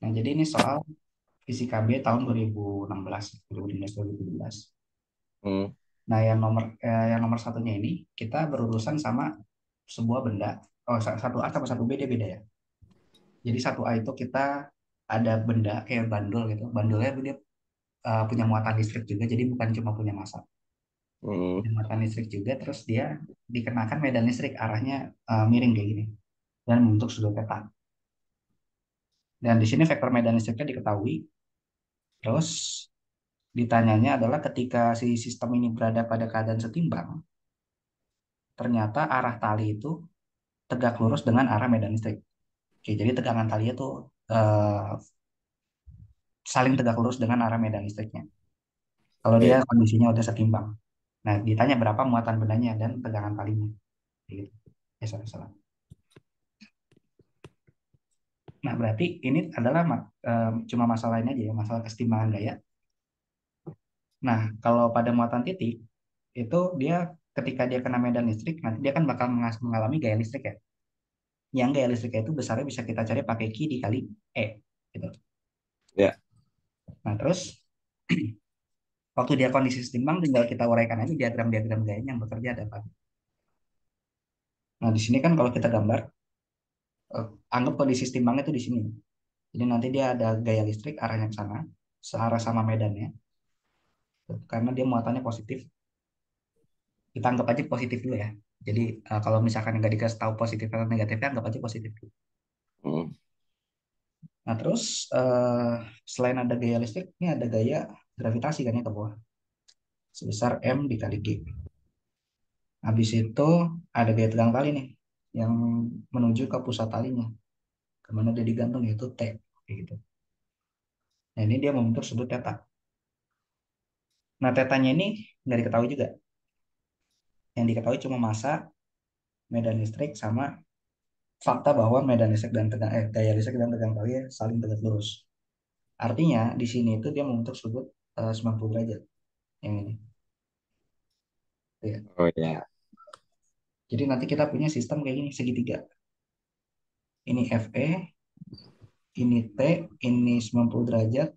Nah, jadi ini soal fisika B tahun 2016, 2016, 2017. Hmm. Nah, yang nomor satunya ini kita berurusan sama sebuah benda. Oh, satu A sama satu B dia beda ya. Jadi satu A itu kita ada benda kayak bandul gitu. Bandulnya dia punya muatan listrik juga, jadi bukan cuma punya massa. Hmm. Punya muatan listrik juga, terus dia dikenakan medan listrik arahnya miring kayak gini dan membentuk sudut peta. Dan di sini vektor medan listriknya diketahui. Terus ditanyanya adalah ketika si sistem ini berada pada keadaan setimbang, ternyata arah tali itu tegak lurus dengan arah medan listrik. Oke, jadi tegangan tali itu eh, saling tegak lurus dengan arah medan listriknya. Kalau dia Oke. kondisinya udah setimbang. Nah, ditanya berapa muatan bendanya dan tegangan talinya. Gitu. Ya, salah. Nah, berarti ini adalah cuma masalah ini aja ya, masalah kesetimbangan gaya. Nah, kalau pada muatan titik, itu dia ketika dia kena medan listrik, nanti dia kan bakal mengalami gaya listrik ya. Yang gaya listriknya itu besarnya bisa kita cari pakai Q dikali E. Gitu. Ya. Nah, terus waktu dia kondisi setimbang, tinggal kita uraikan aja diagram-diagram gayanya yang bekerja ada apa. Nah, di sini kan kalau kita gambar, eh, anggap kondisi setimbangnya itu di sini. Jadi nanti dia ada gaya listrik arahnya ke sana, searah sama medannya, karena dia muatannya positif. Kita anggap aja positif dulu ya. Jadi kalau misalkan nggak dikasih tahu positif atau negatifnya, anggap aja positif dulu. Hmm. Nah, terus eh, selain ada gaya listrik, ini ada gaya gravitasi kan ya ke bawah, sebesar M dikali G. Habis itu ada gaya tegang tali nih, yang menuju ke pusat talinya, kemana dia digantung yaitu T. Kayak gitu. Nah, ini dia membentuk sudut theta. Nah, tetanya ini nggak diketahui juga. Yang diketahui cuma massa, medan listrik, sama fakta bahwa medan listrik dan gaya listrik dan tegang tali saling tegak lurus. Artinya di sini itu dia membentuk sudut 90 derajat yang ini. Ya. Oh ya. Jadi nanti kita punya sistem kayak gini segitiga. Ini FE, ini T, ini 90 derajat,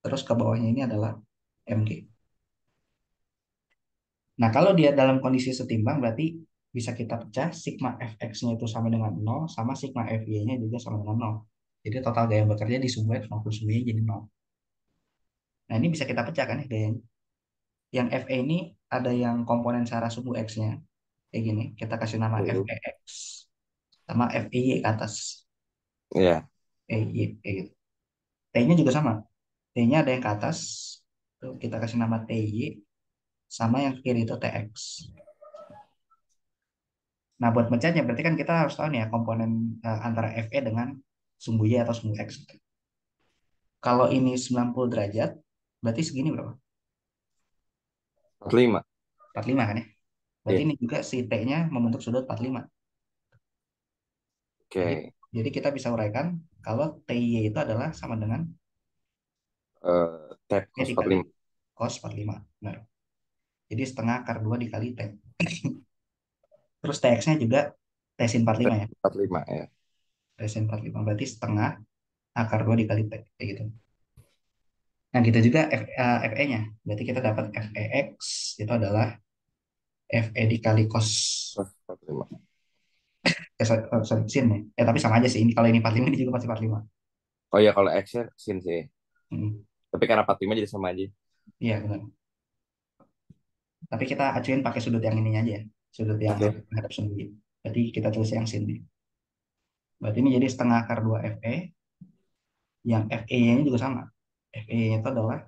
terus ke bawahnya ini adalah MG. Nah, kalau dia dalam kondisi setimbang berarti bisa kita pecah sigma fx-nya itu sama dengan nol, sama sigma fy-nya juga sama dengan nol. Jadi total gaya bekerja di sumbu x maupun sumbu y jadi nol. Nah, ini bisa kita pecah kan ya gayanya. Yang Fe ini ada yang komponen searah sumbu x-nya. Kayak gini, kita kasih nama Hmm. Fex sama Fey ke atas. Ya. Ey, kayak gitu. T-nya juga sama. T-nya ada yang ke atas. Tuh, kita kasih nama Ty sama yang ke kiri itu Tx. Nah, buat mecahnya berarti kan kita harus tahu nih ya komponen antara Fe dengan sumbu Y atau sumbu X. Kalau ini 90 derajat, berarti segini berapa? 45. 45 kan ya? Berarti Iya. ini juga si T-nya membentuk sudut 45. Jadi, Oke. jadi kita bisa uraikan kalau TY itu adalah sama dengan Tab Y cos dikali 45. cos 45. Benar. Jadi setengah akar 2 dikali T. Terus TX-nya juga T sin 45 Tab ya. 45 ya. T sin 45 berarti setengah akar 2 dikali T. Kayak gitu. Nah, gitu juga FE-nya. Berarti kita dapat FEX itu adalah FE dikali cos Cos 45. sin ya. Tapi sama aja sih. Ini kalau ini 45 ini juga pasti 45. Oh ya kalau X-nya sin sih. Hmm. Tapi karena 45 jadi sama aja. Iya, benar. Tapi kita acuin pakai sudut yang ininya aja ya. Sudut yang Oke. menghadap sendiri. Berarti kita tulis yang sin nih. Berarti ini jadi setengah akar 2 FE. Yang FE-nya juga sama. FE-nya itu adalah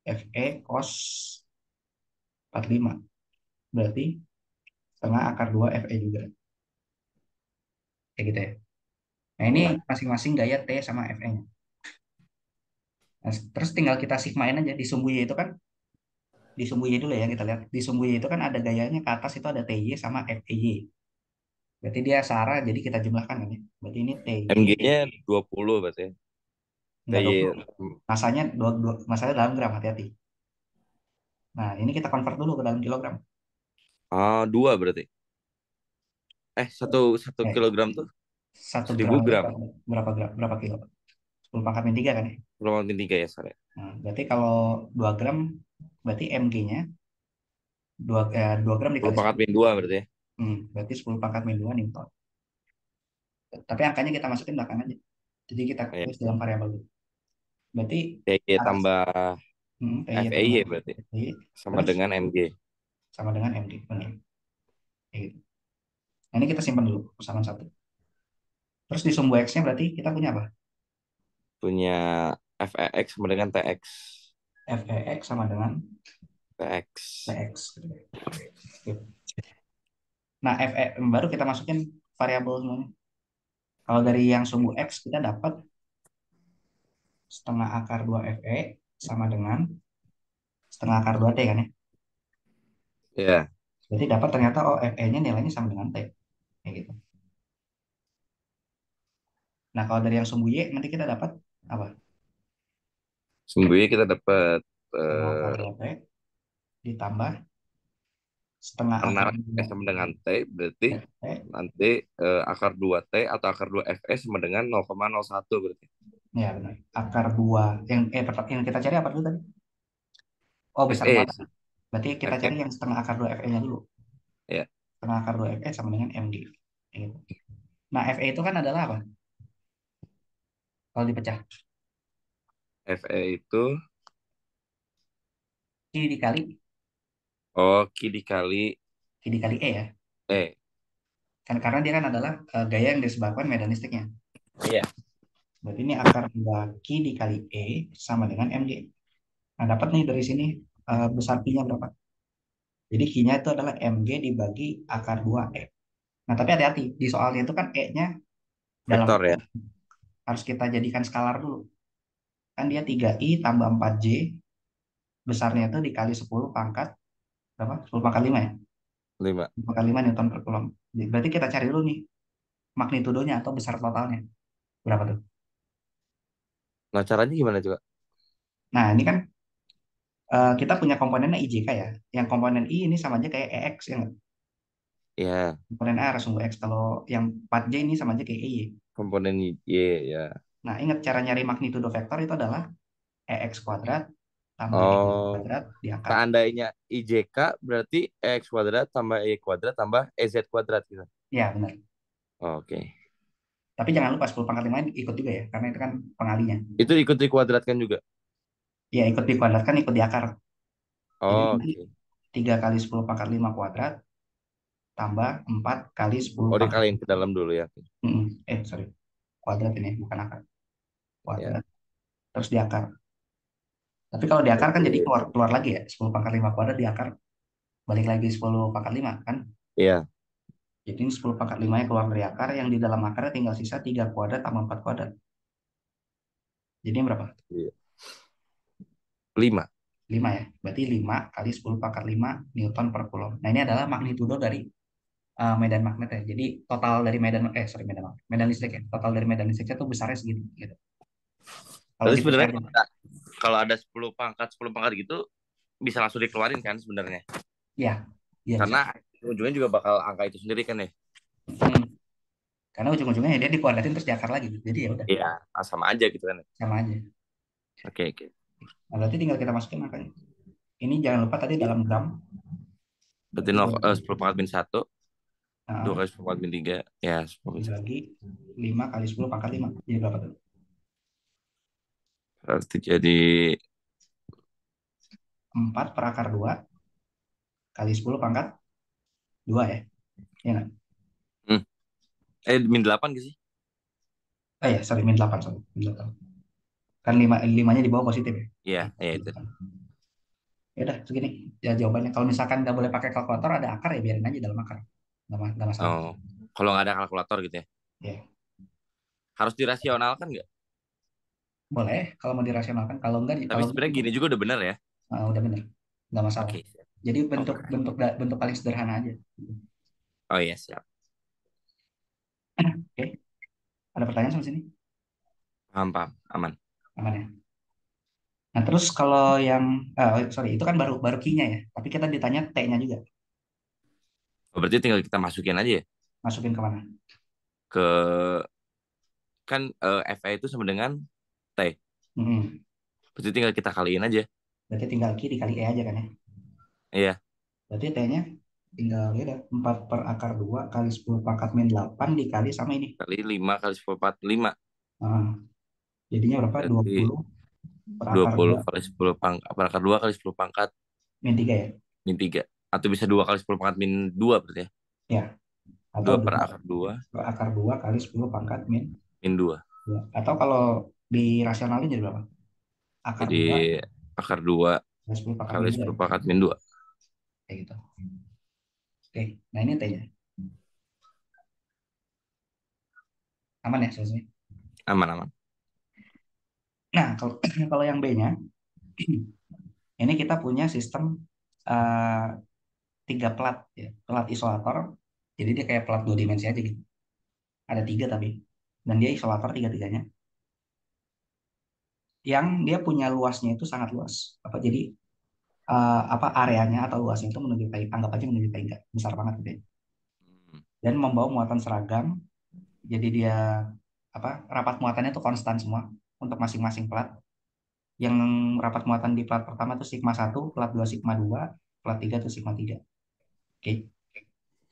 FE cos 45. Berarti setengah akar 2 FE juga. Kayak gitu ya. Nah, ini Hmm. masing-masing gaya T sama FE-nya. Nah, terus tinggal kita sigmain aja. Di sumbu Y itu kan, di sumbu Y dulu ya kita lihat. Di sumbu Y itu kan ada gayanya ke atas itu ada TY sama FEY. Berarti dia searah jadi kita jumlahkan kan ya. Berarti ini TY MG-nya 20 berarti. enggak TY 20. Masanya masanya dalam gram hati-hati. Nah, ini kita convert dulu ke dalam kilogram. dua berarti. Satu satu Eh, kilogram tuh satu 1000 gram itu gram. berapa gram? Berapa kilo? 10 pangkat min 3 kan ya. 10 pangkat min 3 ya, sorry. Nah, berarti kalau 2 gram, berarti mg-nya 2 gram 10 dikali pangkat 10. min 2 berarti ya. Berarti 10 pangkat min 2 Newton. Tapi angkanya kita masukin belakang aja. Jadi kita Kayak tulis dalam variabel dulu. Berarti TY atas tambah PY tambah FEY berarti PY, sama terus dengan MG. sama dengan MD. Benar. Kayak gitu. Nah, ini kita simpan dulu persamaan satu. Terus di sumbu X-nya berarti kita punya apa? Punya FEX sama dengan TX. FEX sama dengan TX. TX. Nah, FE baru kita masukin variabel semuanya. Kalau dari yang sumbu X kita dapat setengah akar 2 FE sama dengan setengah akar 2 T kan ya. Ya, Berarti dapat ternyata oh FE-nya nilainya sama dengan T. Kayak gitu. Nah, kalau dari yang sumbu Y nanti kita dapat apa? sumbunya kita dapat Setengah akar eh 2 T ditambah setengah karena akar F 2 sama dengan T berarti FE. nanti akar 2T atau akar 2 FE sama dengan 0,01 berarti. Ya, benar. Akar 2 yang kita cari apa dulu tadi? Oh, besar FE muatan. sih. Berarti kita FE cari yang setengah akar 2 FE-nya dulu. ya. Setengah akar 2 FE sama dengan MG. Kayak gitu. Nah, FE itu kan adalah apa? Kalau dipecah. FE itu Q dikali Q dikali Q dikali E ya. E. Kan karena dia kan adalah gaya yang disebabkan medanistiknya. Iya. Berarti ini akar 2 Q dikali E sama dengan MG. Nah, dapat nih dari sini besar Q-nya berapa? Jadi Q-nya itu adalah MG dibagi akar 2 E. Nah, tapi hati-hati. Di soalnya itu kan E-nya dalam Vektor ya. harus kita jadikan skalar dulu. Kan dia 3I tambah 4J besarnya itu dikali 10 pangkat berapa? 10 pangkat 5 ya? 5. 10 pangkat 5 Newton per Coulomb. Berarti kita cari dulu nih magnitudonya atau besar totalnya. Berapa tuh? Nah, caranya gimana juga? Nah, ini kan kita punya komponennya IJK ya. Yang komponen I ini sama aja kayak EX ya nggak? Ya, Komponen A harus sumbu X. Kalau yang 4J ini sama aja kayak EY. komponen Y ya. Nah, ingat cara nyari magnitudo vektor itu adalah EX kuadrat tambah EY Oh, kuadrat diangkat. seandainya IJK berarti X kuadrat tambah Y kuadrat tambah EZ kuadrat gitu. Ya, benar. Oke. Tapi jangan lupa 10 pangkat 5 ikut juga ya, karena itu kan pengalinya. Itu ikut dikuadratkan juga. Ya, ikut dikuadratkan, ikut diakar. Jadi nanti Oke. 3 kali 10 pangkat 5 kuadrat tambah 4 kali 10 Oh, pangkat. dikaliin ke dalam dulu ya. Sorry. Kuadrat ini, bukan akar. Ya. Kuadrat. Terus diakar. Tapi kalau diakar kan jadi Berarti keluar, keluar lagi ya. 10 pangkat 5 kuadrat diakar. Balik lagi 10 pangkat 5 kan. iya. Jadi ini 10 pangkat 5 nya keluar dari akar. Yang di dalam akarnya tinggal sisa 3 kuadrat tambah 4 kuadrat. Jadi ini berapa? Iya. 5. 5 ya. Berarti 5 kali 10 pangkat 5 Newton per Coulomb. Nah, ini adalah magnitudo dari medan magnet ya. Jadi total dari sorry, medan magnet. Medan listrik ya. Total dari medan listriknya tuh besarnya segitu gitu. Kalau Berarti dipecah sebenarnya jadi kalau ada 10 pangkat gitu bisa langsung dikeluarin kan sebenarnya. ya, iya bisa. Karena ujungnya juga bakal angka itu sendiri kan ya. Hmm. Karena ujung-ujungnya dia dikuadratin terus diakar lagi gitu. Jadi ya udah Iya, sama aja gitu kan. sama aja. Oke, oke. Nah, berarti tinggal kita masukin angkanya. Ini jangan lupa tadi dalam gram. Berarti Berarti 10 pangkat min 1, 2 nah, kali 10 pangkat min 3, ya 10 pangkat min 1. dibagi 5 kali 10 pangkat 5. Jadi berapa tuh? Berarti jadi 4 per akar 2 kali 10 pangkat 2 ya. Iya nggak? hmm, min 8 gitu sih? Ya, sorry, min 8. Sorry. Min 8. Kan 5, 5-nya di bawah positif ya. Iya, Min ya itu. 8. Ya udah, segini. Ya jawabannya. Kalau misalkan nggak boleh pakai kalkulator, ada akar ya biarin aja dalam akar. Nggak masalah. Oh, kalau nggak ada kalkulator gitu ya. Ya, Harus dirasionalkan nggak? boleh kalau mau dirasionalkan. Tapi Kalau enggak sebenarnya cukup. gini juga udah benar ya. Udah bener. Nggak masalah. Oke. Jadi bentuk Oke. bentuk bentuk paling sederhana aja. Oh iya, siap. Oke, ada pertanyaan sampai sini? Paham, paham. Aman. Aman ya? Nah, terus kalau yang sorry, itu kan baru baru key-nya ya. Tapi kita ditanya T-nya juga. Oh, berarti tinggal kita masukin aja ya Masukin ke mana? ke kan FA itu sama dengan T. Hmm. Berarti tinggal kita kaliin aja. Berarti tinggal Q dikali E aja kan ya. Iya, Berarti T-nya tinggal ya udah 4 per akar 2 kali 10 pangkat min 8 dikali sama ini. kali 5 kali 10 4 5. Nah, jadinya berapa? dua Berarti puluh per dua akar puluh 2 kali 10 pangkat, akar 2 kali 10 pangkat min 3 ya. min 3. Atau bisa 2 kali 10 pangkat min 2 berarti ya. Ya, atau 2 per 2 akar 2 per akar 2 kali 10 pangkat min min 2. 2. Atau kalau dirasionalin jadi berapa? Akar Jadi 2 akar 2 kali 10 pangkat kali min 2 ya. 10 pangkat min 2. Kayak gitu. Oke, nah ini T-nya. Aman ya selesai. Aman-aman. Nah, kalau kalau yang B-nya, ini kita punya sistem eh, 3 pelat ya. Pelat isolator. Jadi dia kayak pelat 2 dimensi aja gitu. Ada 3 tapi. Dan dia isolator tiga-tiganya. Yang dia punya luasnya itu sangat luas. Apa jadi apa areanya atau luasnya itu menunjukkan anggap aja menunjukkan enggak besar banget gitu ya. Hmm. Dan membawa muatan seragam. Jadi dia apa rapat muatannya itu konstan semua untuk masing-masing plat. Yang rapat muatan di plat pertama itu sigma 1, plat 2 sigma 2, plat 3 itu sigma 3. Oke.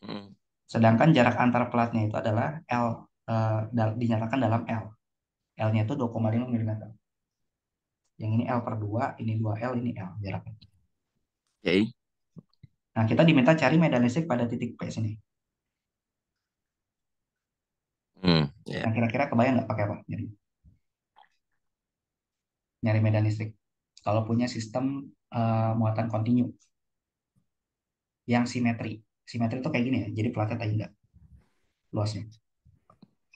Hmm. Sedangkan jarak antar platnya itu adalah L, dinyatakan dalam L. L-nya itu 2,5 mm. Yang ini L per 2, ini 2L, ini L jaraknya. Oke. Nah, kita diminta cari medan listrik pada titik P sini. Ya. Nah, kira-kira kebayang nggak pakai apa? Nyari medan listrik. Kalau punya sistem muatan kontinu yang simetri. Simetri itu kayak gini ya. Jadi platnya tadi nggak luasnya.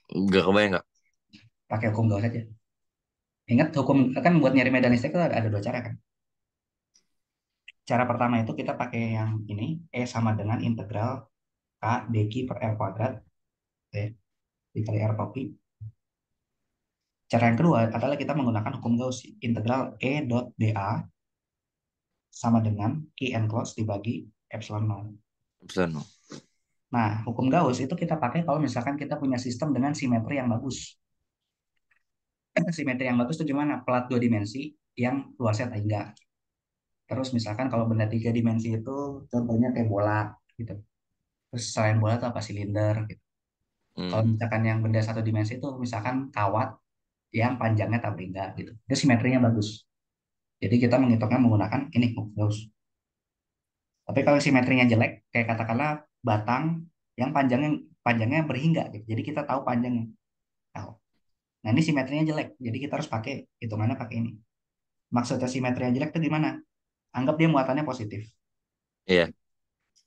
Gak kebayang nggak? Pakai hukum Gauss saja. Ingat hukum kan buat nyari medan listrik itu ada dua cara kan. Cara pertama itu kita pakai yang ini. E sama dengan integral K dq per R kuadrat. Ya, dikali R topi. Cara yang kedua adalah kita menggunakan hukum Gauss. Integral E dot dA sama dengan Q enclosed dibagi epsilon 0. Bisa no. Nah, hukum Gauss itu kita pakai kalau misalkan kita punya sistem dengan simetri yang bagus. Simetri yang bagus itu gimana? Pelat dua dimensi yang luasnya tangga. Terus misalkan kalau benda tiga dimensi itu contohnya kayak bola gitu. Terus selain bola itu apa silinder gitu. Kalau Hmm. misalkan yang benda satu dimensi itu misalkan kawat yang panjangnya tabringga gitu. Itu simetrinya bagus. Jadi kita menghitungnya menggunakan ini hukum Gauss. Tapi kalau simetrinya jelek, kayak katakanlah batang yang panjangnya berhingga gitu. Jadi kita tahu panjangnya. Tahu. Nah ini simetrinya jelek, jadi kita harus pakai hitungannya pakai ini. Maksudnya simetrinya jelek itu gimana? Anggap dia muatannya positif. Iya.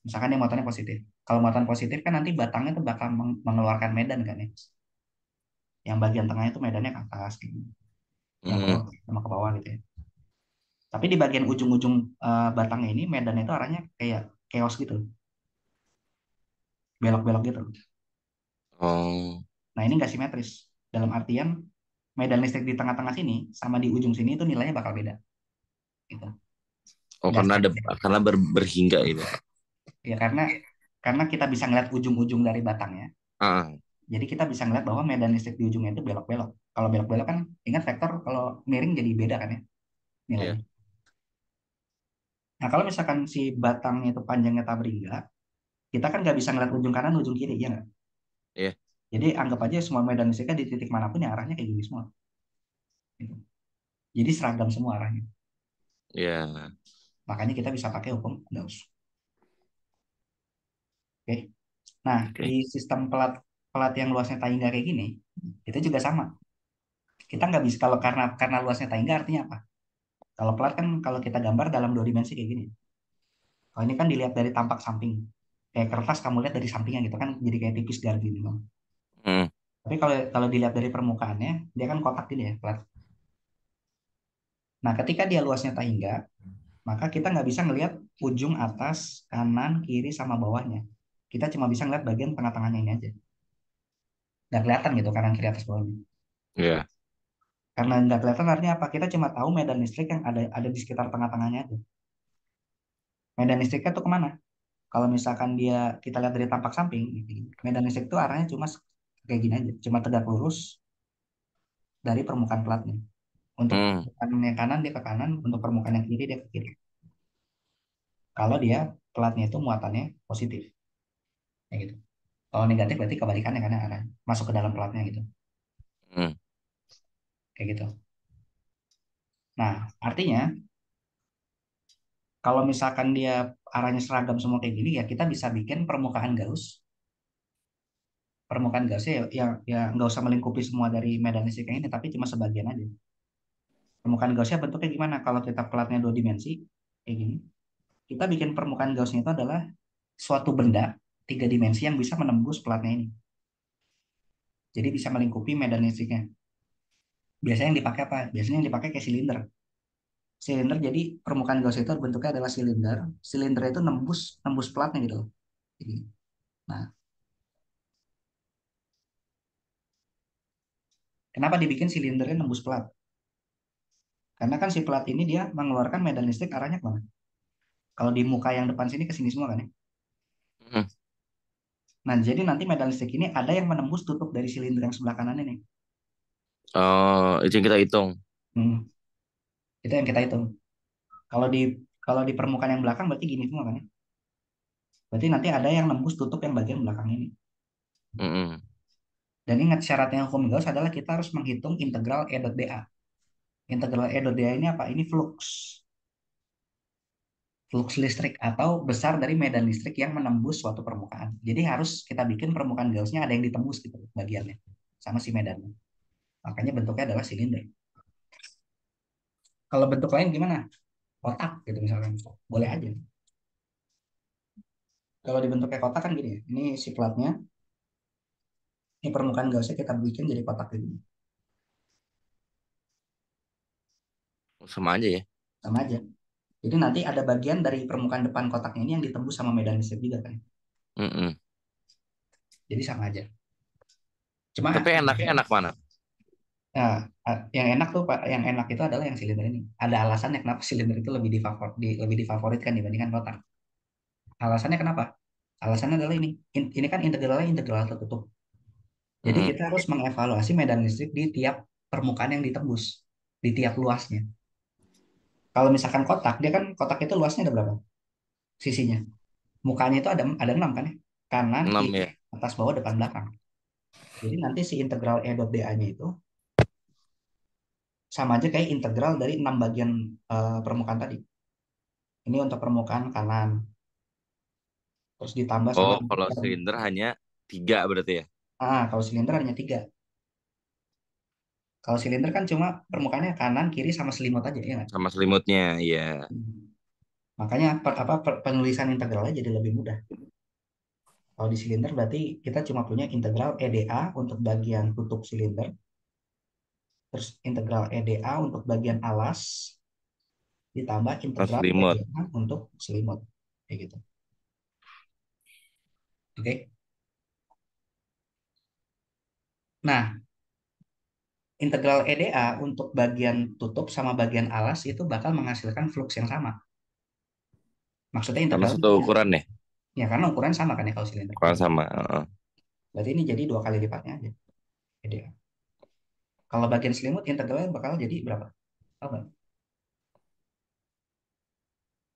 Misalkan dia muatannya positif. Kalau muatan positif kan nanti batangnya tuh bakal mengeluarkan medan kan ya. Yang bagian tengahnya itu medannya ke atas, kayak gitu. Yang Hmm. bawah sama ke bawah gitu ya. Tapi di bagian ujung-ujung batangnya ini medannya itu arahnya kayak chaos gitu, belok-belok gitu. Oh. Nah ini nggak simetris. Dalam artian medan listrik di tengah-tengah sini sama di ujung sini itu nilainya bakal beda. Gitu. Oh, Nggak karena ada simetris. karena berhingga itu. Ya karena kita bisa ngeliat ujung-ujung dari batangnya. Ah, Jadi kita bisa ngeliat bahwa medan listrik di ujungnya itu belok-belok. Kalau belok-belok kan ingat vektor kalau miring jadi beda kan ya nilainya. iya. Nah kalau misalkan si batangnya itu panjangnya tabringga, kita kan nggak bisa ngeliat ujung kanan, ujung kiri, ya nggak? Iya. Jadi anggap aja semua medan listriknya di titik manapun ya arahnya kayak gini semua. Gitu. Jadi seragam semua arahnya. Iya. Makanya kita bisa pakai hukum Gauss. Oke. Nah di Oke. sistem pelat pelat yang luasnya tangga kayak gini, itu juga sama. Kita nggak bisa kalau karena luasnya tangga artinya apa? Kalau pelat kan kalau kita gambar dalam dua dimensi kayak gini. Kalau ini kan dilihat dari tampak samping. Kayak kertas kamu lihat dari sampingnya gitu kan jadi kayak tipis garis gini Bang. Hmm. Tapi kalau kalau dilihat dari permukaannya dia kan kotak gini ya pelat. Nah ketika dia luasnya tak hingga maka kita nggak bisa ngelihat ujung atas kanan kiri sama bawahnya. Kita cuma bisa ngelihat bagian tengah-tengahnya ini aja. Nggak kelihatan gitu kanan kiri atas bawahnya. Iya. Karena nggak kelihatan artinya apa? Kita cuma tahu medan listrik yang ada di sekitar tengah-tengahnya itu. Medan listriknya tuh kemana? Kalau misalkan dia kita lihat dari tampak samping, medan listrik itu arahnya cuma kayak gini aja, cuma tegak lurus dari permukaan platnya. Untuk Hmm. permukaan yang kanan dia ke kanan, untuk permukaan yang kiri dia ke kiri. Kalau dia platnya itu muatannya positif, ya gitu. Kalau negatif berarti kebalikannya karena arah masuk ke dalam platnya gitu, Hmm. kayak gitu. Nah, artinya kalau misalkan dia arahnya seragam semua kayak gini ya kita bisa bikin permukaan Gauss. Permukaan Gaussnya ya nggak usah melingkupi semua dari medan listrik yang ini, tapi cuma sebagian aja. Permukaan Gaussnya bentuknya gimana? Kalau kita platnya dua dimensi kayak gini, kita bikin permukaan Gaussnya itu adalah suatu benda tiga dimensi yang bisa menembus platnya ini. Jadi bisa melingkupi medan listriknya. Biasanya yang dipakai apa? Biasanya yang dipakai kayak silinder. Silinder jadi permukaan Gauss itu bentuknya adalah silinder. Silinder itu nembus nembus platnya gitu loh. Jadi, nah, kenapa dibikin silindernya nembus plat? Karena kan si plat ini dia mengeluarkan medan listrik arahnya kemana? Kalau di muka yang depan sini ke sini semua kan ya. Hmm. Nah, jadi nanti medan listrik ini ada yang menembus tutup dari silinder yang sebelah kanan ini. Oh, itu yang kita hitung. Hmm, itu yang kita hitung. Kalau di kalau di permukaan yang belakang berarti gini semua kan ya. Berarti nanti ada yang nembus tutup yang bagian belakang ini. Mm-mm. Dan ingat syaratnya hukum Gauss adalah kita harus menghitung integral E dot dA. Integral E dot dA ini apa? Ini flux. Flux listrik atau besar dari medan listrik yang menembus suatu permukaan. Jadi harus kita bikin permukaan Gaussnya ada yang ditembus gitu bagiannya sama si medannya. Makanya bentuknya adalah silinder. Kalau bentuk lain gimana? Kotak gitu misalkan. Boleh aja. Kalau dibentuknya kotak kan gini ya. Ini si platnya, ini permukaan Gaussnya kita bikin jadi kotak gitu. Sama aja ya. Sama aja. Jadi nanti ada bagian dari permukaan depan kotaknya ini yang ditembus sama medan listrik juga kan. Mm-mm. Jadi sama aja. Cuma Tapi enaknya enak mana? nah, yang enak tuh Pak, yang enak itu adalah yang silinder ini. Ada alasannya kenapa silinder itu lebih difavoritkan dibandingkan kotak. Alasannya kenapa? Alasannya adalah ini. Ini kan integralnya integral tertutup. Jadi Mm-mm. kita harus mengevaluasi medan listrik di tiap permukaan yang ditembus, di tiap luasnya. Kalau misalkan kotak, dia kan kotak itu luasnya ada berapa? Sisinya. Mukanya itu ada 6 kan ya? Kanan, 6 kiri, ya. atas, bawah, depan, belakang. Jadi nanti si integral E dot DA-nya itu sama aja kayak integral dari 6 bagian permukaan tadi. Ini untuk permukaan kanan, terus ditambah sama Oh, kalau silinder hanya 3 berarti ya. kalau silinder hanya 3. Kalau silinder kan cuma permukaannya kanan, kiri, sama selimut aja ya nggak? Sama selimutnya, iya. Hmm. Makanya penulisan integralnya jadi lebih mudah. Kalau di silinder berarti kita cuma punya integral EDA untuk bagian tutup silinder, terus integral EDA untuk bagian alas, ditambah Sama integral selimut. EDA untuk selimut. Kayak gitu. Oke. Nah, integral EDA untuk bagian tutup sama bagian alas itu bakal menghasilkan flux yang sama. Maksudnya Karena integral satu ukuran ya. ya karena ukuran sama kan ya kalau silinder. Ukuran sama. Heeh. Berarti ini jadi 2 kali lipatnya aja EDA. Kalau bagian selimut integralnya bakal jadi berapa? Tahu nggak?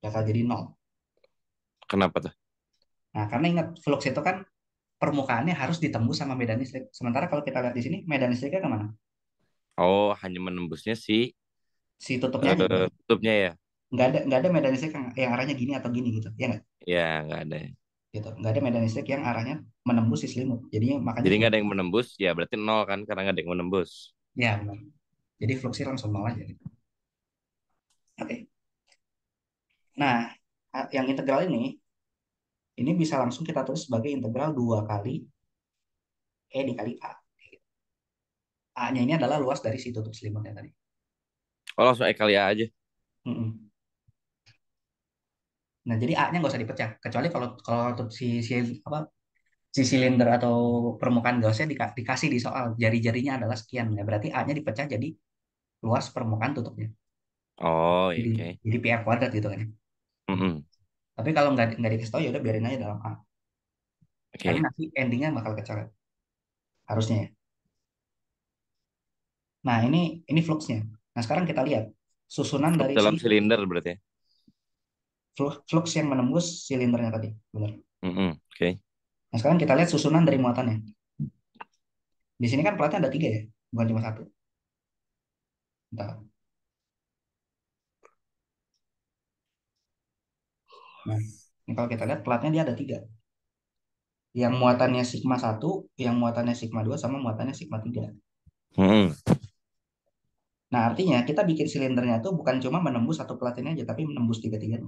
Bakal jadi nol. Kenapa tuh? Nah, karena ingat flux itu kan permukaannya harus ditembus sama medan listrik. Sementara kalau kita lihat di sini, medan listriknya kemana? Oh, hanya menembusnya si Si tutupnya aja berarti. tutupnya ya. Nggak ada medan listrik yang arahnya gini atau gini gitu. Ya nggak? Ya, nggak ada. Gitu. Nggak ada medan listrik yang arahnya menembus si selimut. Jadinya makanya Jadi nggak flux. ada yang menembus, ya berarti nol kan, karena nggak ada yang menembus. Ya, benar. Jadi fluxnya langsung nol aja gitu. Oke. Nah, yang integral ini bisa langsung kita tulis sebagai integral 2 kali E dikali A. A-nya ini adalah luas dari si tutup selimutnya tadi. Oh, langsung kali A aja. Mm-mm. Nah, jadi A-nya nggak usah dipecah. Kecuali kalau kalau untuk apa, si silinder atau permukaan gasnya dikasih di soal jari-jarinya adalah sekian. Ya, berarti A-nya dipecah jadi luas permukaan tutupnya. Oh, iya, Jadi, oke. jadi PR kuadrat gitu kan ya. Mm-mm. Tapi kalau nggak dikasih tahu ya udah biarin aja dalam A. Karena Oke. nanti endingnya bakal kecoret. Harusnya ya. Nah, ini fluxnya. Nah, sekarang kita lihat susunan Flux dari si dalam silinder berarti ya. flux yang menembus silindernya tadi. Benar. Oke. Nah, sekarang kita lihat susunan dari muatannya. Di sini kan platnya ada tiga ya, bukan cuma satu. Bentar. Nah, ini kalau kita lihat platnya dia ada tiga. Yang muatannya sigma satu, yang muatannya sigma 2, sama muatannya sigma 3. Mm-mm. Nah, artinya kita bikin silindernya itu bukan cuma menembus satu plat ini aja, tapi menembus tiga-tiganya.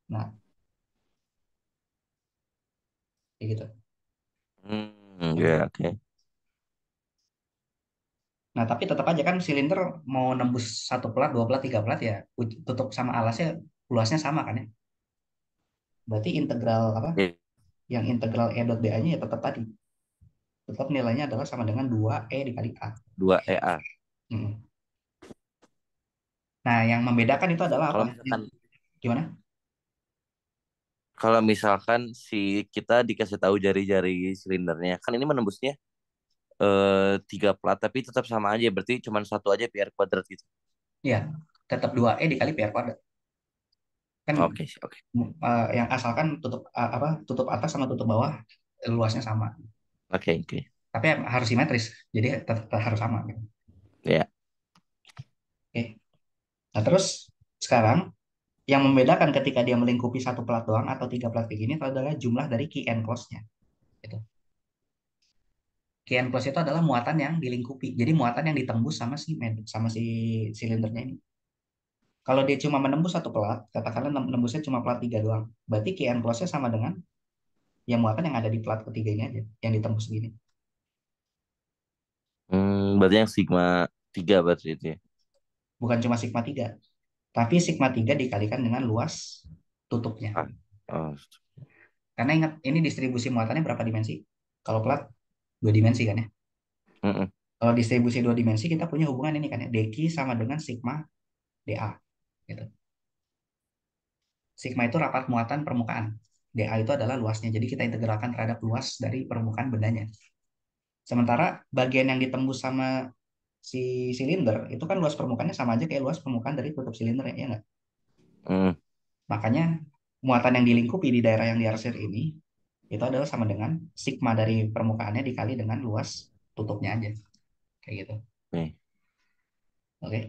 Nah, kayak gitu. Ya, oke. Nah, tapi tetap aja kan silinder mau nembus satu plat, dua plat, tiga plat ya, tutup sama alasnya luasnya sama kan ya. Berarti integral apa? Oke. Yang integral E dot BA-nya ya tetap tadi. Tetap nilainya adalah sama dengan 2E dikali A. 2 EA. Hmm. Nah, yang membedakan itu adalah apa? Kalau misalkan Gimana? kalau misalkan si kita dikasih tahu jari-jari silindernya, kan ini menembusnya 3 plat tapi tetap sama aja, berarti cuma satu aja PR kuadrat gitu. Ya, tetap 2E dikali PR kuadrat. Kan Oke, oke. yang asalkan tutup apa? Tutup atas sama tutup bawah luasnya sama. Oke, oke. Tapi harus simetris. Jadi tetap harus sama gitu. Ya. Oke. Nah, terus sekarang yang membedakan ketika dia melingkupi satu plat doang atau tiga plat kayak gini itu adalah jumlah dari key and close-nya. Gitu. Key and close itu adalah muatan yang dilingkupi. Jadi muatan yang ditembus sama sama si silindernya ini. Kalau dia cuma menembus satu plat, katakanlah menembusnya cuma plat tiga doang. Berarti key and close-nya sama dengan yang muatan yang ada di plat ketiga ini aja, yang ditembus gini. Berarti yang sigma 3 berarti itu ya. Bukan cuma sigma 3, tapi sigma 3 dikalikan dengan luas tutupnya. Ah. Oh. Karena ingat, ini distribusi muatannya berapa dimensi? Kalau plat, dua dimensi kan ya. Mm-mm. Kalau distribusi dua dimensi, kita punya hubungan ini kan ya. Dq sama dengan sigma dA. Gitu. Sigma itu rapat muatan permukaan. dA itu adalah luasnya. Jadi kita integralkan terhadap luas dari permukaan bendanya. Sementara bagian yang ditembus sama si silinder, itu kan luas permukaannya sama aja kayak luas permukaan dari tutup silinder ya nggak? Mm. Makanya muatan yang dilingkupi di daerah yang diarsir ini, itu adalah sama dengan sigma dari permukaannya dikali dengan luas tutupnya aja. Kayak gitu. Oke. Oke.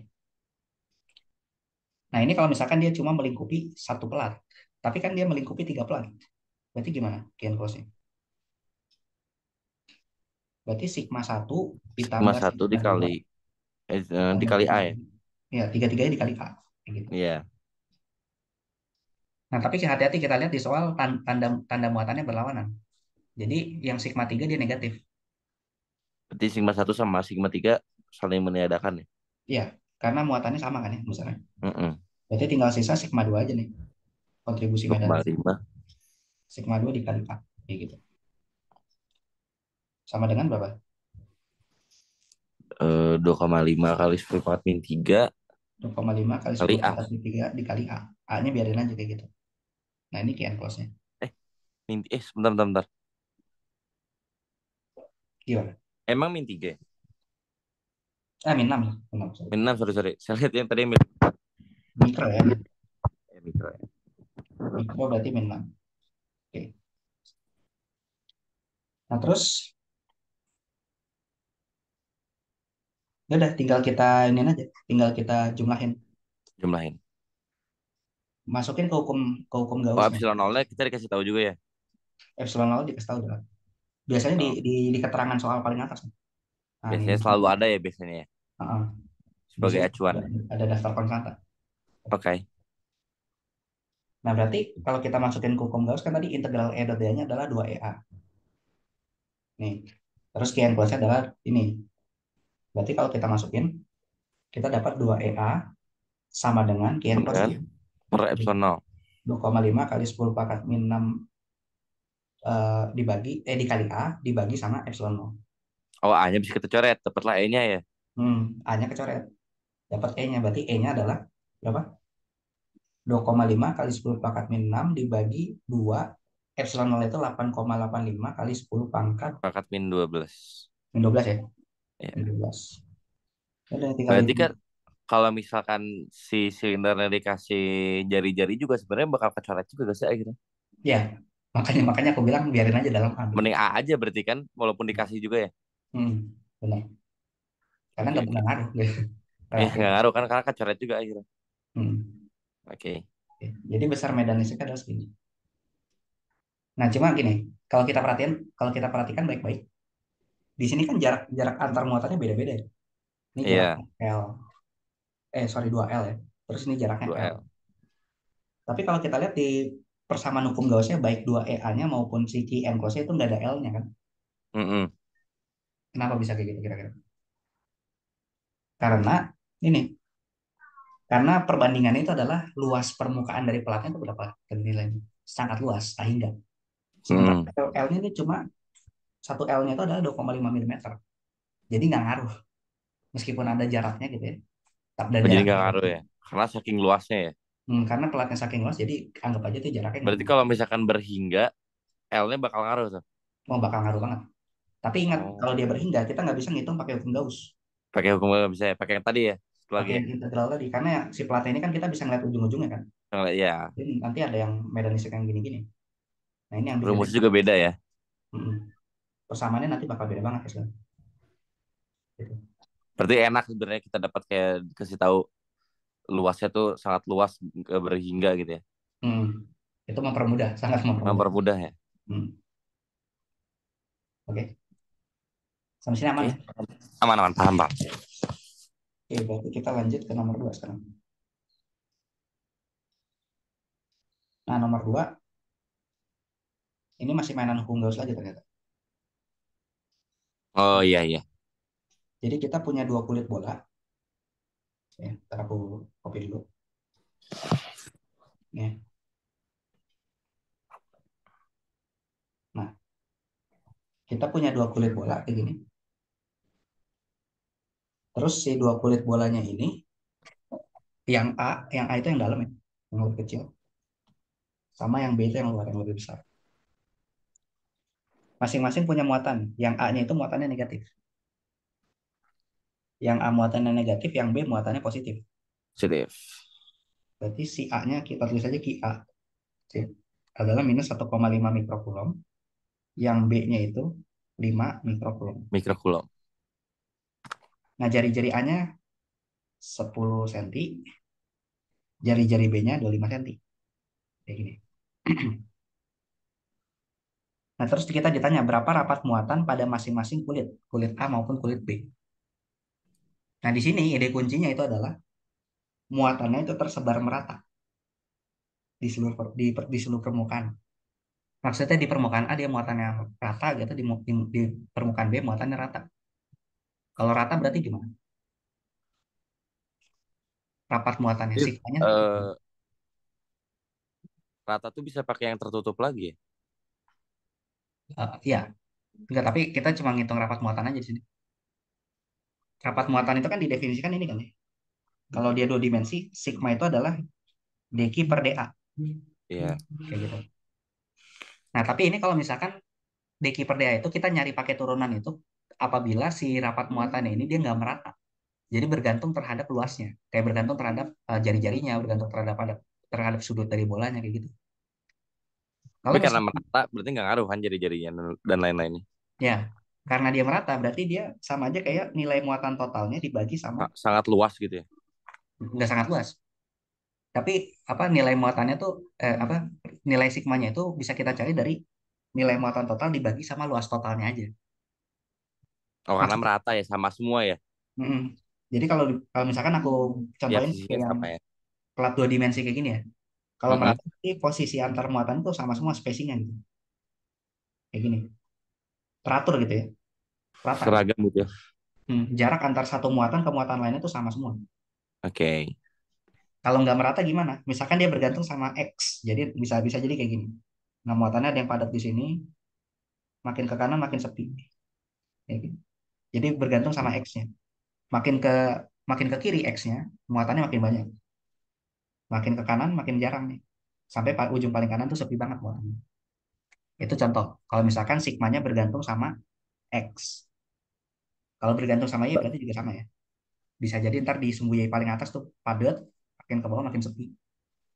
Nah, ini kalau misalkan dia cuma melingkupi satu pelat, tapi kan dia melingkupi tiga pelat. Berarti gimana kian close-nya? Berarti sigma satu Sigma ditambah 1 sigma 2 dikali ditambah dikali A sigma ya. 3. Ya, tiga-tiganya dikali K. Kayak gitu. Iya. Nah, tapi hati-hati kita lihat di soal tanda tanda muatannya berlawanan. Jadi yang sigma 3 dia negatif. Berarti sigma 1 sama sigma 3 saling meniadakan ya. Iya, karena muatannya sama kan ya misalnya. Mm-mm. Berarti tinggal sisa sigma 2 aja nih. Kontribusi medan 2,5. sigma 2 dikali K. Kayak gitu. Sama dengan berapa? 2,5 kali 10 pangkat min 3 2,5 kali kali 10 A. pangkat 3 dikali A. A-nya biarin aja kayak gitu. Nah, ini kian close-nya. Eh, sebentar, bentar, bentar. Gimana? Emang min 3 ya? Min 6 lah. 6, sorry. Min 6, sorry, sorry. Saya lihat yang tadi min Mikro ya. mikro ya. Mikro berarti min 6. Oke. Nah, terus ya udah tinggal kita ini aja. Tinggal kita jumlahin. Jumlahin. Masukin ke hukum Oh, Gauss-nya. epsilon nolnya kita dikasih tahu juga ya. Epsilon lalu dikasih tahu udah. Biasanya Oh, di keterangan soal paling atas. Nah, ini biasanya selalu ada ya biasanya ya. uh, Sebagai biasanya acuan. ada daftar konstanta. Oke. Nah, berarti kalau kita masukin ke hukum Gauss kan tadi integral E dot D-nya adalah 2EA. Nih. Terus kian plus adalah ini. Berarti kalau kita masukin, kita dapat 2EA sama dengan kian Kemudian plus-nya. per epsilon nol. 2,5 kali 10 pangkat min 6 dikali A dibagi sama epsilon nol. Oh, A-nya bisa kita coret. Dapatlah E-nya ya. A-nya kecoret. Dapat E-nya. Berarti E-nya adalah berapa? 2,5 kali 10 pangkat min 6 dibagi 2. Epsilon nol itu 8,85 kali 10 pangkat Pangkat min 12. min 12 ya. Min Ya. 12. Udah tinggal Berarti ini. kan kalau misalkan si silindernya dikasih jari-jari juga sebenarnya bakal kecoret juga gak sih akhirnya? Ya, makanya makanya aku bilang biarin aja dalam A gitu. Mending A aja berarti kan, walaupun dikasih juga ya. Benar. Karena Oke nggak oke. pengaruh gitu. Eh Relatif. nggak ngaruh kan karena kecoret juga akhirnya. Hmm. Oke. Oke. Jadi besar medan listriknya adalah segini. Nah, cuma gini, kalau kita perhatikan baik-baik, di sini kan jarak jarak antar muatannya beda-beda ya. Ini jarak Iya, L, sorry 2L ya. Terus ini jaraknya dua L. l Tapi kalau kita lihat di persamaan hukum Gaussnya, baik 2EA-nya maupun si Q M cos itu nggak ada L-nya kan. Mm-mm. Kenapa bisa kayak gitu kira-kira? Karena ini, karena perbandingannya itu adalah luas permukaan dari pelatnya itu berapa nilainya? Sangat luas, sehingga. Sementara Mm-mm. L-nya ini cuma satu L-nya itu adalah 2,5 milimeter. Jadi nggak ngaruh, meskipun ada jaraknya gitu ya. Dan Oh, jadi jaraknya nggak ngaruh ya. Karena saking luasnya ya. karena pelatnya saking luas, jadi anggap aja itu jaraknya nggak Berarti kalau misalkan berhingga, L-nya bakal ngaruh tuh. mau bakal ngaruh banget. Tapi ingat, kalau dia Oh. berhingga, kita nggak bisa ngitung pakai hukum Gauss. Pakai hukum nggak bisa ya. Pakai yang tadi ya. Satu lagi Pakai ya. yang integral tadi. Karena si pelatnya ini kan kita bisa ngeliat ujung-ujungnya kan. Ya, Jadi nanti ada yang medan listrik yang gini-gini. Nah ini yang bisa jadi. rumusnya juga beda ya. mm, Persamaannya nanti bakal beda banget hasilnya. Gitu. Berarti enak sebenarnya kita dapat kayak kasih tahu luasnya tuh sangat luas berhingga gitu ya. Hmm. Itu mempermudah, sangat mempermudah. Mempermudah ya. Hmm. Oke, sampai sini aman Oke. ya? Aman-aman, paham, Pak. Oke, berarti kita lanjut ke nomor 2 sekarang. Nah, nomor 2 ini masih mainan hukum Gauss lagi ternyata. Oh iya iya. Jadi kita punya dua kulit bola. Ya, ntar aku copy dulu. Ya. Nah, kita punya dua kulit bola kayak gini. Terus si dua kulit bolanya ini, yang A itu yang dalam ya, yang lebih kecil. Sama yang B itu yang luar, yang lebih besar. Masing-masing punya muatan. Yang A-nya itu muatannya negatif. Yang A muatannya negatif, yang B muatannya positif. Positif. Berarti si A-nya kita tulis aja Ki A ya, adalah minus 1,5 mikrokulom. Yang B-nya itu 5 mikrokulom. Mikrokulom. Nah, jari-jari A-nya 10 cm, jari-jari B-nya 25 cm. Kayak gini. Nah, terus kita ditanya berapa rapat muatan pada masing-masing kulit, kulit A maupun kulit B. Nah, di sini ide kuncinya itu adalah muatannya itu tersebar merata di seluruh permukaan. Maksudnya di permukaan A dia muatannya rata gitu, di permukaan B muatannya rata. Kalau rata berarti gimana? Rapat muatannya, Jadi, sigmanya. rata tuh bisa pakai yang tertutup lagi ya. Iya, enggak, tapi kita cuma ngitung rapat muatan aja di sini. Rapat muatan itu kan didefinisikan ini kan ya. Kalau dia dua dimensi, sigma itu adalah dq per dA. Iya. Kayak gitu. Nah, tapi ini kalau misalkan dq per dA itu kita nyari pakai turunan itu apabila si rapat muatannya ini dia nggak merata. Jadi bergantung terhadap luasnya. Kayak bergantung terhadap jari-jarinya, bergantung terhadap sudut dari bolanya kayak gitu. Kalau Tapi karena misalkan merata berarti nggak ngaruh kan jari-jarinya dan lain-lainnya. ya, karena dia merata berarti dia sama aja kayak nilai muatan totalnya dibagi sama Sangat luas gitu ya. nggak sangat luas. Tapi apa nilai muatannya tuh apa nilai sigmanya itu bisa kita cari dari nilai muatan total dibagi sama luas totalnya aja. Oh karena Maksudnya, merata ya sama semua ya. mm-mm. Jadi kalau misalkan aku Tiap contohin sisinya kayak yang sama ya. plat dua dimensi kayak gini ya. Kalau Mm-mm. merata berarti posisi antar muatan itu sama semua spacingnya gitu. Kayak gini. Teratur gitu ya. Rata. Seragam gitu ya. Jarak antar satu muatan ke muatan lainnya itu sama semua. Oke. Kalau nggak merata gimana? Misalkan dia bergantung sama X. Jadi bisa bisa jadi kayak gini. Nah, muatannya ada yang padat di sini, makin ke kanan makin sepi. Kayak gitu. Jadi bergantung sama X-nya. Makin ke makin ke kiri X-nya, muatannya makin banyak. Makin ke kanan makin jarang nih. Sampai ujung paling kanan tuh sepi banget muatannya. Itu contoh. Kalau misalkan sigmanya bergantung sama X. Kalau bergantung sama Y berarti juga sama ya. Bisa jadi ntar di sumbu Y paling atas tuh padat, makin ke bawah makin sepi.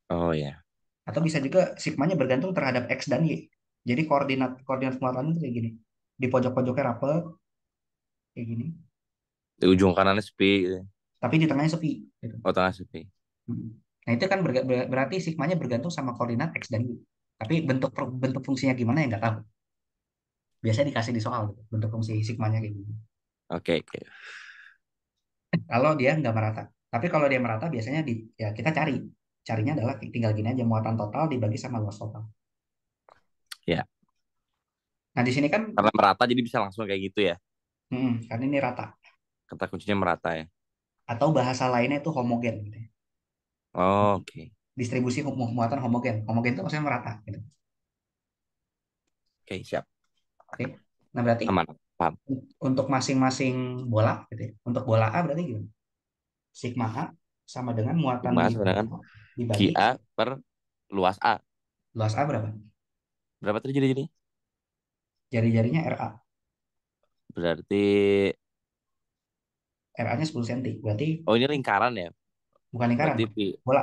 Oh ya. Atau bisa juga sigmanya bergantung terhadap X dan Y. Jadi koordinat koordinat muatan itu kayak gini. Di pojok-pojoknya rapet, kayak gini. Di ujung kanannya sepi gitu. Tapi di tengahnya sepi. Gitu. Oh, tengah sepi. Hmm. Nah itu kan berarti sigmanya bergantung sama koordinat X dan Y. Tapi bentuk fungsinya gimana ya nggak tahu. Biasanya dikasih di soal gitu, bentuk fungsi sigmanya kayak gini. Oke, oke. Kalau dia nggak merata. Tapi kalau dia merata biasanya ya kita cari. Carinya adalah tinggal gini aja muatan total dibagi sama luas total. Ya, Nah di sini kan karena merata jadi bisa langsung kayak gitu ya. kan ini rata. Kata kuncinya merata ya. Atau bahasa lainnya itu homogen gitu ya. Oh, oke. Distribusi muatan homogen. Homogen itu maksudnya merata gitu. Oke, siap. Oke. Nah berarti Aman. Paham. untuk masing-masing bola gitu ya. Untuk bola A berarti gimana? Sigma A sama dengan muatan di Mas dengan dibagi QA per luas A. luas A berapa? Berapa tadi jadi? Jari-jarinya RA. Berarti, RA-nya 10 cm. Berarti oh ini lingkaran ya. bukan lingkaran, Berarti Pak. Bola.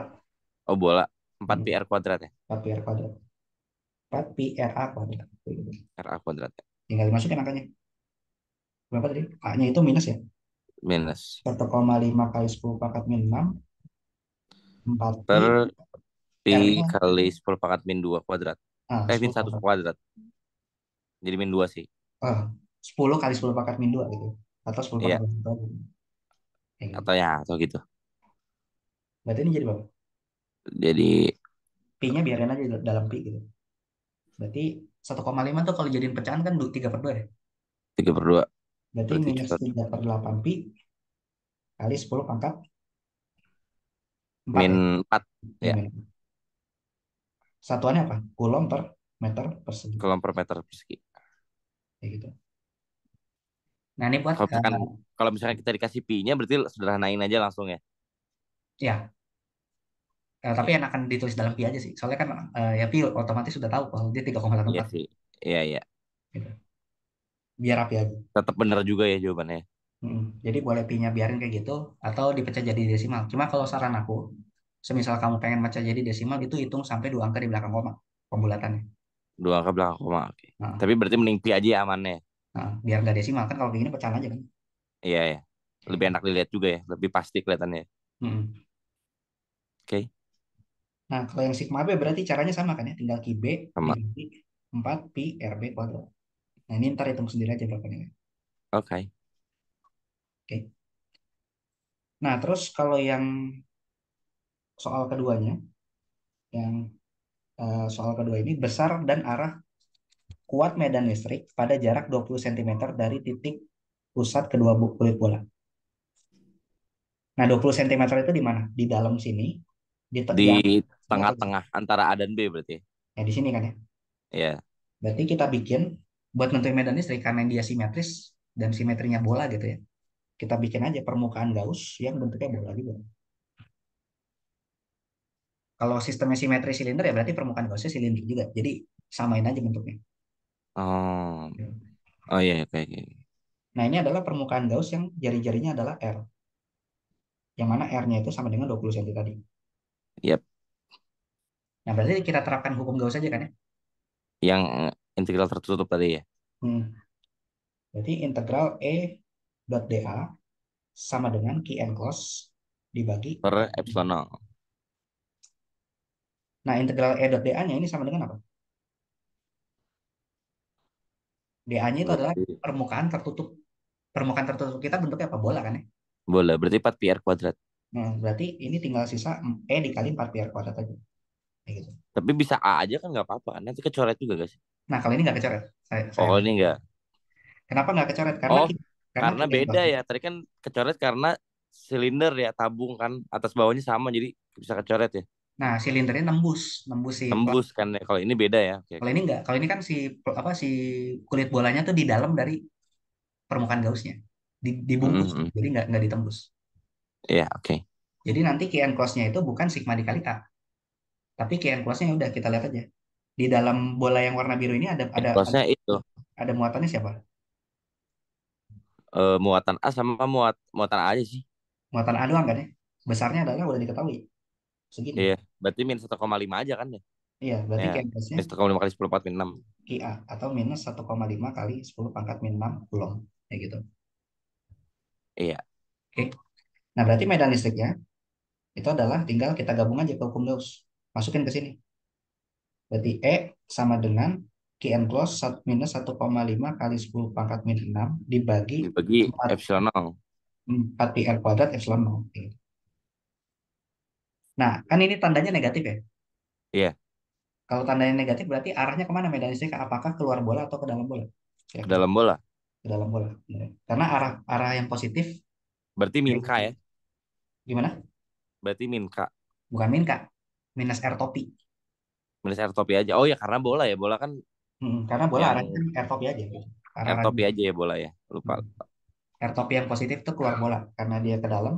oh bola 4 Hmm. pi r kuadrat ya. 4 pi R kuadrat. 4 pi RA kuadrat. Gitu. RA kuadrat ya. Tinggal dimasukin angkanya. Berapa tadi? A-nya itu minus ya. Minus 1,5 kali 10 pangkat min 6. 4 pi. per pi R-nya kali 10 pangkat min 2 kuadrat. 10 Min 1 pangkat. kuadrat. Jadi min 2 sih. Ah, 10 kali 10 pangkat min 2 gitu. Atau 10 pangkat Iya, min 2 gitu. Kayak gitu. atau ya atau gitu. Berarti ini jadi berapa? Jadi Pi-nya biarin aja dalam pi gitu. Berarti 1,5 tuh kalau jadiin pecahan kan 3 per 2 ya. 3/2 Berarti berarti minus cepet. 3 per 8 pi kali 10 pangkat 4 Min ya. 4 Ya, ya. min. Satuannya apa? Coulomb per meter persegi. Kolom per meter persegi. Kayak gitu. Nah ini buat Kalau misalkan kalau misalkan kita dikasih pi-nya berarti sederhanain aja langsung ya. ya, tapi Oke. enakan ditulis dalam pi aja sih. Soalnya kan ya pi otomatis sudah tahu kalau dia Iya 3,84 sih. Iya, iya. gitu. Biar rapi aja. Tetap bener juga ya jawabannya. Jadi boleh pi-nya biarin kayak gitu atau dipecah jadi desimal. Cuma kalau saran aku, semisal kamu pengen pecah jadi desimal itu hitung sampai 2 angka di belakang koma pembulatannya. 2 angka belakang koma. Oke. Nah, Tapi berarti mending pi aja ya amannya. biar nggak desimal kan kalau kayak gini pecahan aja kan. Iya, ya. Kayak Lebih gitu. enak dilihat juga ya, lebih pasti kelihatannya. Mm. Oke, Nah, kalau yang sigma B berarti caranya sama kan ya, tinggal Q B sama. dibagi 4 pi RB kuadrat. Nah, ini ntar hitung sendiri aja berapa nilai. Oke. Oke. Nah, terus kalau yang soal keduanya, yang soal kedua ini besar dan arah kuat medan listrik pada jarak 20 cm dari titik pusat kedua kulit bola. Nah, 20 cm itu di mana? Di dalam sini, di Di di atau tengah-tengah antara A dan B berarti. ya di sini kan ya. Ya, Berarti kita bikin buat nentuin medan listrik karena dia simetris dan simetrinya bola gitu ya. Kita bikin aja permukaan Gauss yang bentuknya bola juga. Kalau sistemnya simetri silinder ya berarti permukaan Gaussnya silinder juga. Jadi samain aja bentuknya. oh, oh iya, oke, oke. Nah ini adalah permukaan Gauss yang jari-jarinya adalah R. Yang mana R-nya itu sama dengan 20 cm tadi. Yap, Nah berarti kita terapkan hukum Gauss aja kan ya. yang integral tertutup tadi ya. Hmm. Berarti integral E dot dA sama dengan Q n cos dibagi. Per epsilon nol. Nah integral E dot dA-nya ini sama dengan apa? dA-nya itu adalah Berarti permukaan tertutup. Permukaan tertutup kita bentuknya apa? Bola kan ya. boleh, berarti 4 pi r kuadrat. Nah berarti ini tinggal sisa E dikali 4 pi r kuadrat aja. Kayak gitu. Tapi bisa A aja kan nggak apa-apa kan. Nanti kecoret juga guys. Nah, kalau ini nggak kecoret. Saya Oh, lihat. ini enggak. Kenapa nggak kecoret? Oh, Karena karena Q beda enclosure. ya. Tadi kan kecoret karena silinder ya, tabung kan. Atas bawahnya sama, jadi bisa kecoret ya. Nah, silindernya nembus, nembus si Tembus kan ya. Kalau ini beda ya. Oke, Kalau oke. ini nggak. Kalau ini kan si kulit bolanya tuh di dalam dari permukaan gausnya, dibungkus, Mm-mm. jadi nggak ditembus. Iya, oke. Jadi nanti Q enclosure-nya itu bukan sigma dikali K, tapi Q enclosure-nya udah kita lihat aja. Di dalam bola yang warna biru ini Enclosure-nya itu ada muatannya siapa? muatan A sama muatan A aja sih. muatan A doang kan ya. Besarnya adalah udah diketahui segini. Iya, berarti minus 1,5 aja kan ya? Iya, berarti Ya, KM+-nya minus 1,5 kali 10 4 min 6. QA atau minus 1,5 kali 10 pangkat min 6 Coulomb. Kayak gitu. Iya, Oke. Nah, berarti medan listriknya itu adalah tinggal kita gabung aja ke hukum Gauss. Masukin ke sini. Berarti E sama dengan Qn close minus 1,5 kali 10 pangkat min 6 dibagi dibagi 4, epsilon nol. 4 pi r kuadrat epsilon 0. Nah, kan ini tandanya negatif ya. Iya, Kalau tandanya negatif berarti arahnya kemana medan listrik? Apakah keluar bola atau ke dalam bola? ke Kira-kira dalam bola. ke dalam bola. Bener. Karena arah arah yang positif Berarti min K ya. gimana? Berarti min K. Bukan min Kak, minus r topi. Minus R topi aja. Oh ya, karena bola ya. Bola kan Karena bola arahnya yang kan r topi aja gitu. Arah R arahnya. topi aja ya bola ya. Lupa. R topi yang positif itu keluar bola karena dia ke dalam,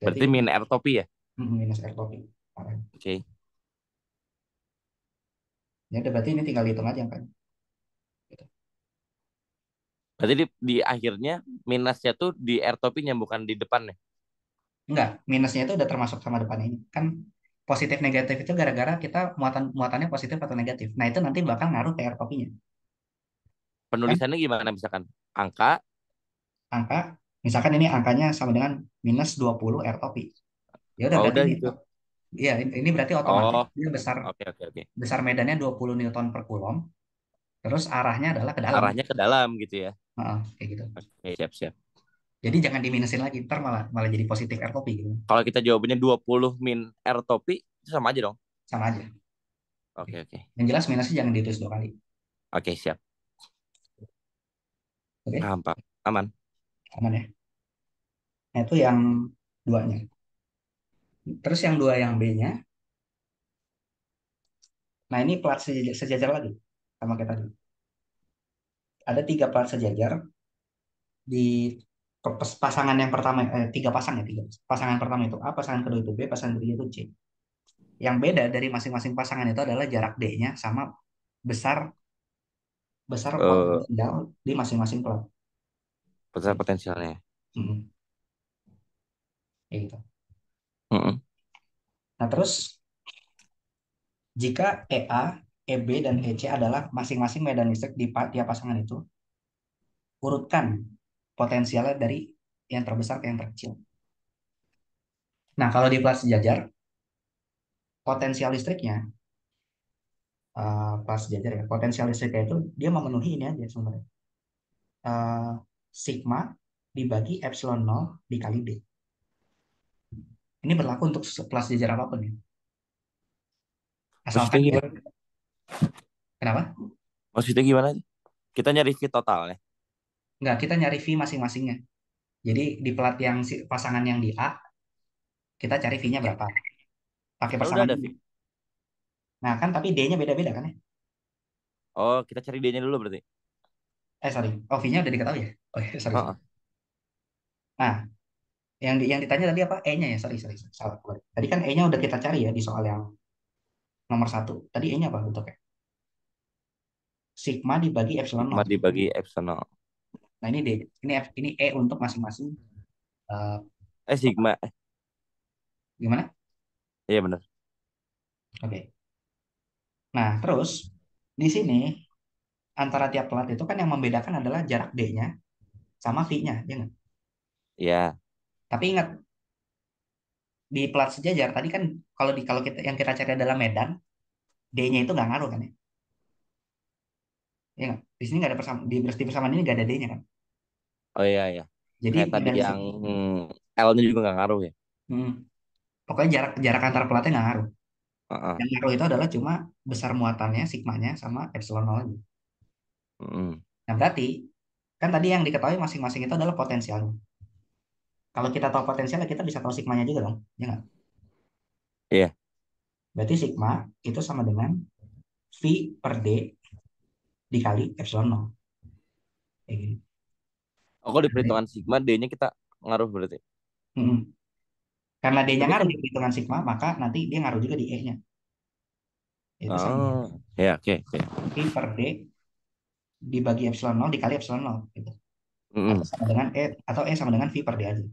berarti Berarti min R topi ya. minus r topi. Arahnya. Oke. Ya udah berarti ini tinggal hitung aja kan. Gitu. Berarti di akhirnya minusnya tuh di R topinya bukan di depannya. Enggak, minusnya itu udah termasuk sama depan ini. Kan positif negatif itu gara-gara kita muatannya positif atau negatif. Nah, itu nanti bakal ngaruh ke r topinya. Kan Penulisannya gimana misalkan? Angka. angka, misalkan ini angkanya sama dengan minus 20 r topi. Ya udah Oh berarti udah ini, gitu. iya ini berarti otomatis Oh, dia besar oke oke oke. besar medannya 20 Newton per Coulomb, terus arahnya adalah ke dalam. Arahnya ke dalam gitu ya. Heeh, kayak gitu. Oke, siap siap. Jadi jangan diminusin lagi, ntar malah malah jadi positif r topi gitu. Kalau kita jawabannya 20 min R topi itu sama aja dong. Sama aja. Oke oke. Yang jelas minusnya jangan ditulis 2 kali. Oke, siap. Oke, Paham, Pak. Aman. aman ya. Nah, itu yang duanya. Terus yang dua yang B-nya, nah ini plat sejajar, sejajar lagi sama kita tadi. Ada 3 plat sejajar di pasangan yang pertama, tiga pasang ya, tiga. Pasangan pertama itu A, pasangan kedua itu B, pasangan ketiga itu C. Yang beda dari masing-masing pasangan itu adalah jarak D-nya sama besar besar Eh, potensial di masing-masing plat. Besar potensialnya. Mm-mm, kayak gitu. Mm-mm. Nah, terus jika EA, EB, dan EC adalah masing-masing medan listrik di tiap pasangan itu, urutkan potensialnya dari yang terbesar ke yang terkecil. Nah, kalau di plat sejajar, potensial listriknya, plat sejajar ya, potensial listriknya itu dia memenuhi ini aja sebenarnya. Eh, sigma dibagi epsilon 0 dikali D. Ini berlaku untuk plat sejajar apapun ya. Maksudnya Asalkan dia, gimana? kenapa? Maksudnya gimana? Kita nyari V totalnya. Enggak, kita nyari V masing-masingnya. Jadi di plat yang pasangan yang di A, kita cari V-nya berapa. Pakai Kan udah pasangan ada V. ini. Nah, kan tapi D-nya beda-beda kan ya? Oh, kita cari D-nya dulu berarti. Sorry. Oh, V-nya udah diketahui ya? Oh, iya, sorry, sorry. Heeh. Nah, yang ditanya tadi apa? E-nya ya? Sorry, sorry. Salah. Tadi kan E-nya udah kita cari ya di soal yang nomor satu. Tadi E-nya apa bentuknya? Sigma dibagi epsilon Sigma 0. dibagi epsilon. Nah, ini D. Ini F, ini E untuk masing-masing. eh, Sigma. gimana? Iya benar. Oke. Nah, terus di sini antara tiap plat itu kan yang membedakan adalah jarak D-nya sama V-nya, ya nggak? Iya. Tapi ingat, di plat sejajar tadi kan kalau kita yang kita cari adalah medan, D-nya itu nggak ngaruh kan ya? Ya nggak? Di sini nggak ada persamaan, di persamaan ini nggak ada D-nya kan? Oh iya iya. Jadi Kayak tadi medan yang listrik, L-nya juga nggak ngaruh ya. hmm, pokoknya jarak jarak antar platnya nggak ngaruh. Heeh. Yang ngaruh itu adalah cuma besar muatannya, sigmanya, sama epsilon nol aja. Mm. Nah, berarti kan tadi yang diketahui masing-masing itu adalah potensialnya. Kalau kita tahu potensialnya, kita bisa tahu sigmanya juga dong, ya nggak? Iya. Berarti sigma itu sama dengan V per D dikali epsilon nol. Kayak gini. Oh, kalau di perhitungan sigma D-nya kita ngaruh berarti. Mm-mm. Karena D-nya Tapi ngaruh kan di perhitungan sigma, maka nanti dia ngaruh juga di E-nya. Itu sama. ya oke oke. V per D dibagi epsilon nol dikali epsilon nol. Gitu. Atau Mm-mm. sama dengan E, atau E sama dengan V per D aja.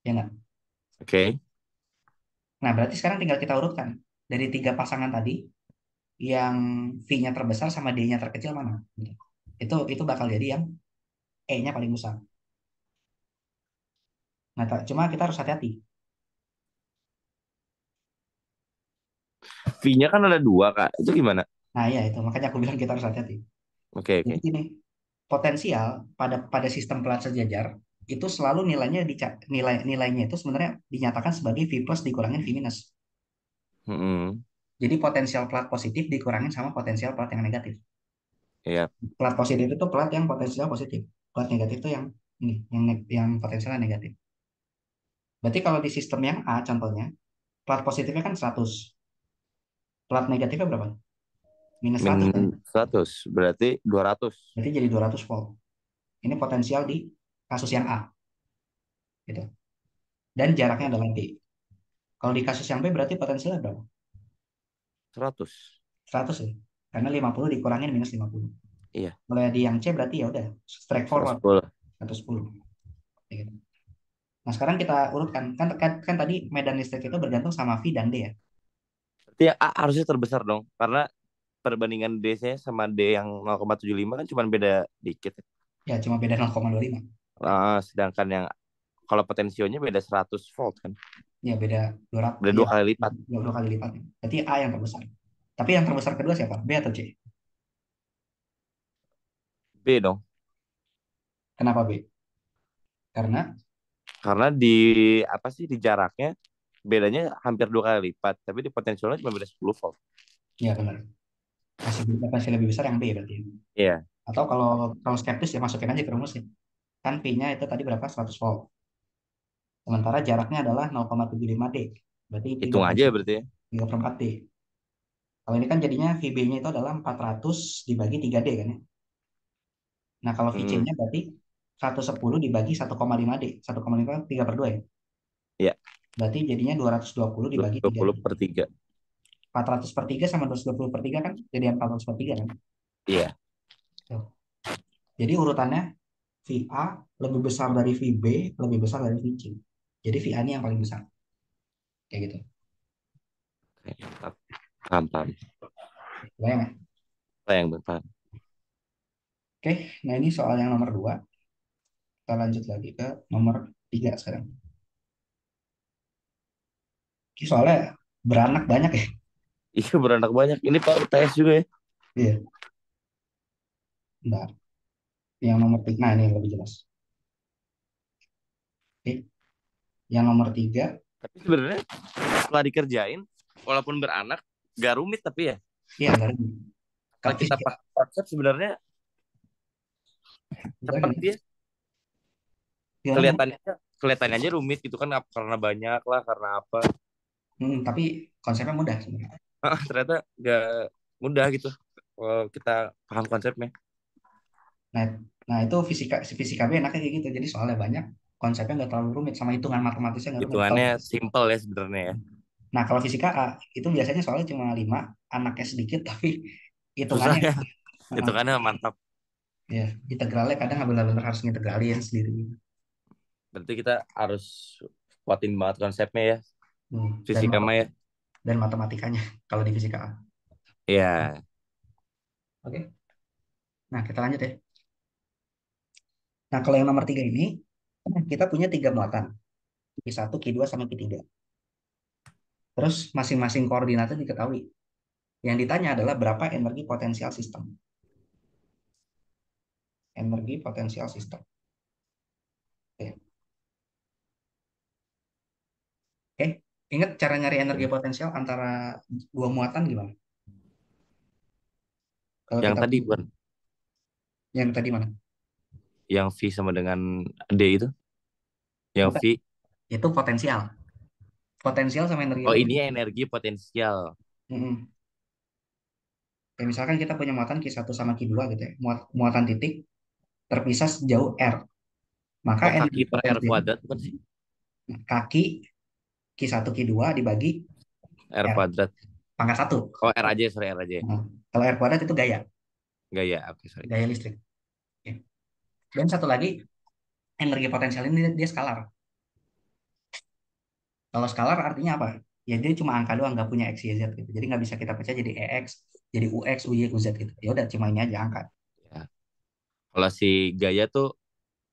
Ya nggak? Oke. Nah, berarti sekarang tinggal kita urutkan. Dari tiga pasangan tadi, yang V-nya terbesar sama D-nya terkecil mana? Gitu. Itu bakal jadi yang E-nya paling besar. Nah, cuma kita harus hati-hati. V-nya kan ada dua, Kak. Itu gimana? Nah, ya itu. Makanya aku bilang kita harus hati-hati. Oke, Jadi oke. gini, potensial pada sistem pelat sejajar itu selalu nilainya itu sebenarnya dinyatakan sebagai V plus dikurangin V minus. Mm-mm. Jadi potensial pelat positif dikurangin sama potensial pelat yang negatif. Iya. Pelat positif itu pelat yang potensial positif. Pelat negatif itu yang ini, yang potensialnya negatif. Berarti kalau di sistem yang A contohnya, plat positifnya kan 100, plat negatifnya berapa? Minus Min 100 kan? 100 berarti 200. Berarti jadi 200 volt. Ini potensial di kasus yang A, gitu. Dan jaraknya adalah D. Kalau di kasus yang B berarti potensialnya berapa? 100. 100 ya. Karena 50 dikurangin minus 50. Iya, Kalau di yang C berarti ya udah straightforward 110. 110. Gitu. Nah, sekarang kita urutkan. Kan tadi medan listrik itu bergantung sama V dan D ya. Berarti yang A harusnya terbesar dong. Karena perbandingan D-nya sama D yang 0,75 kan cuma beda dikit. Ya, cuma beda 0,25. Sedangkan yang kalau potensionya beda 100 volt kan. Ya, beda 200. Beda Ya, dua kali lipat. dua kali lipat. Berarti A yang terbesar. Tapi yang terbesar kedua siapa? B atau C? B dong. Kenapa B? Karena Karena di apa sih di jaraknya bedanya hampir dua kali lipat. Tapi di potensialnya cuma beda 10 volt. ya benar. Masih lebih besar yang B berarti. Iya, Atau kalau kalau skeptis ya masukin aja ke rumus ya. Kan P-nya itu tadi berapa? 100 volt. Sementara jaraknya adalah 0,75 D. Berarti hitung aja berarti ya. 3/4 D. Kalau ini kan jadinya VB-nya itu adalah 400 dibagi 3D kan ya. Nah, kalau Hmm, VC-nya berarti 110 dibagi 1,5 D. 1,5 3 per 2 ya. iya, Berarti jadinya 220 dibagi 3D. 20/3. 400 per 3 sama 220 per 3 kan jadi 400 per 3 kan. Iya. Tuh. Jadi urutannya VA lebih besar dari VB, lebih besar dari VC. Jadi VA ini yang paling besar. Kayak gitu. Paham, paham. Bayang ya? Sayang, paham. Oke, nah ini soal yang nomor 2. Kita lanjut lagi ke nomor 3 sekarang. Ini soalnya beranak banyak ya. Iya, beranak banyak. Ini Pak UTS juga ya. Iya, bentar. Yang nomor 3, nah ini lebih jelas. Oke, yang nomor 3, Tapi sebenarnya setelah dikerjain, walaupun beranak, gak rumit tapi ya. iya nggak ada. Kalau Tapi kita pakai konsep sebenarnya gimana, cepet dia. gimana, gimana? Kelihatannya kelihatannya aja rumit gitu kan karena banyak lah, karena apa. Tapi konsepnya mudah sebenarnya. Ternyata gak mudah gitu kalau kita paham konsepnya. Nah, nah itu fisika fisika B enaknya kayak gitu. Jadi soalnya banyak, konsepnya nggak terlalu rumit, sama hitungan matematisnya nggak rumit. Hitungannya simple ya sebenarnya ya. Nah, kalau fisika A itu biasanya soalnya cuma 5, anaknya sedikit tapi Susah hitungannya ya. uh, Hitungannya mantap. ya integralnya kadang nggak benar-benar harus integralin sendiri. Berarti kita harus kuatin banget konsepnya ya. Hmm, dan Fisika mah ya. dan matematikanya kalau di fisika A. Iya. Oke. Nah, kita lanjut ya. Nah, kalau yang nomor 3 ini kita punya tiga muatan, Q1, Q2 sama Q3. Terus masing-masing koordinatnya diketahui. Yang ditanya adalah berapa energi potensial sistem. Energi potensial sistem. Oke. Oke. Ingat cara nyari energi potensial antara dua muatan gimana? Kalau Yang kita tadi bukan yang tadi mana? yang V sama dengan D itu. Yang Bukan. V. Itu potensial. Potensial sama energi Oh, ini potensial. energi potensial. Mm-mm. Kayak misalkan kita punya muatan Q1 sama Q2 gitu ya. Muatan titik terpisah sejauh R. Maka Oh, kaki energi per R potensial kuadrat bukan sih? kaki Q1 Q2 dibagi R R kuadrat. pangkat satu. Oh, R aja, sorry, R aja. Nah, kalau R kuadrat itu gaya, Gaya, oke, sorry. gaya listrik. Oke. Dan satu lagi, energi potensial ini dia skalar. Kalau skalar artinya apa? Ya dia cuma angka doang, nggak punya x, y, z gitu. Jadi nggak bisa kita pecah jadi ex, jadi ux, uy, uz gitu. Ya udah cuma ini aja angka, Ya. Kalau si Gaya tuh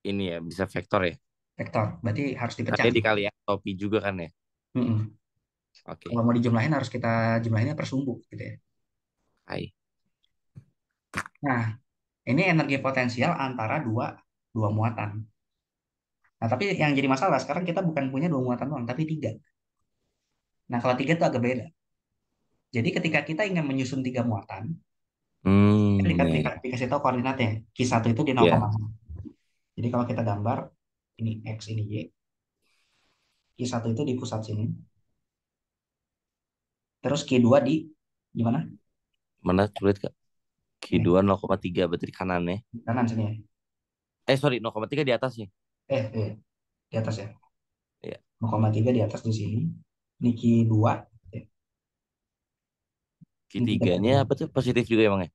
ini ya bisa vektor ya. vektor. Berarti harus Kan dipecah. dia dikali ya topi juga kan ya. Mm-mm. Kalau Oke. mau dijumlahin harus kita jumlahinnya per sumbu gitu ya. Hai. Nah, ini energi potensial antara dua dua muatan. Nah, tapi yang jadi masalah sekarang kita bukan punya dua muatan doang, tapi tiga. Nah, kalau tiga itu agak beda. Jadi ketika kita ingin menyusun tiga muatan, Ya, ya. dikasih tahu koordinatnya. Q1 itu di 0, Iya, jadi kalau kita gambar, ini X, ini Y, Q1 itu di pusat sini, terus Q2 di gimana? mana sulit Kak? Ini, Q2 0,3 berarti di kanan ya. di kanan sini ya. Sorry 0,3 di atasnya. Di atas ya. Iya. 0,3 di atas di sini. Ini Q2, ya. Ini Q3. Q3-nya apa tuh? Positif juga emang ya?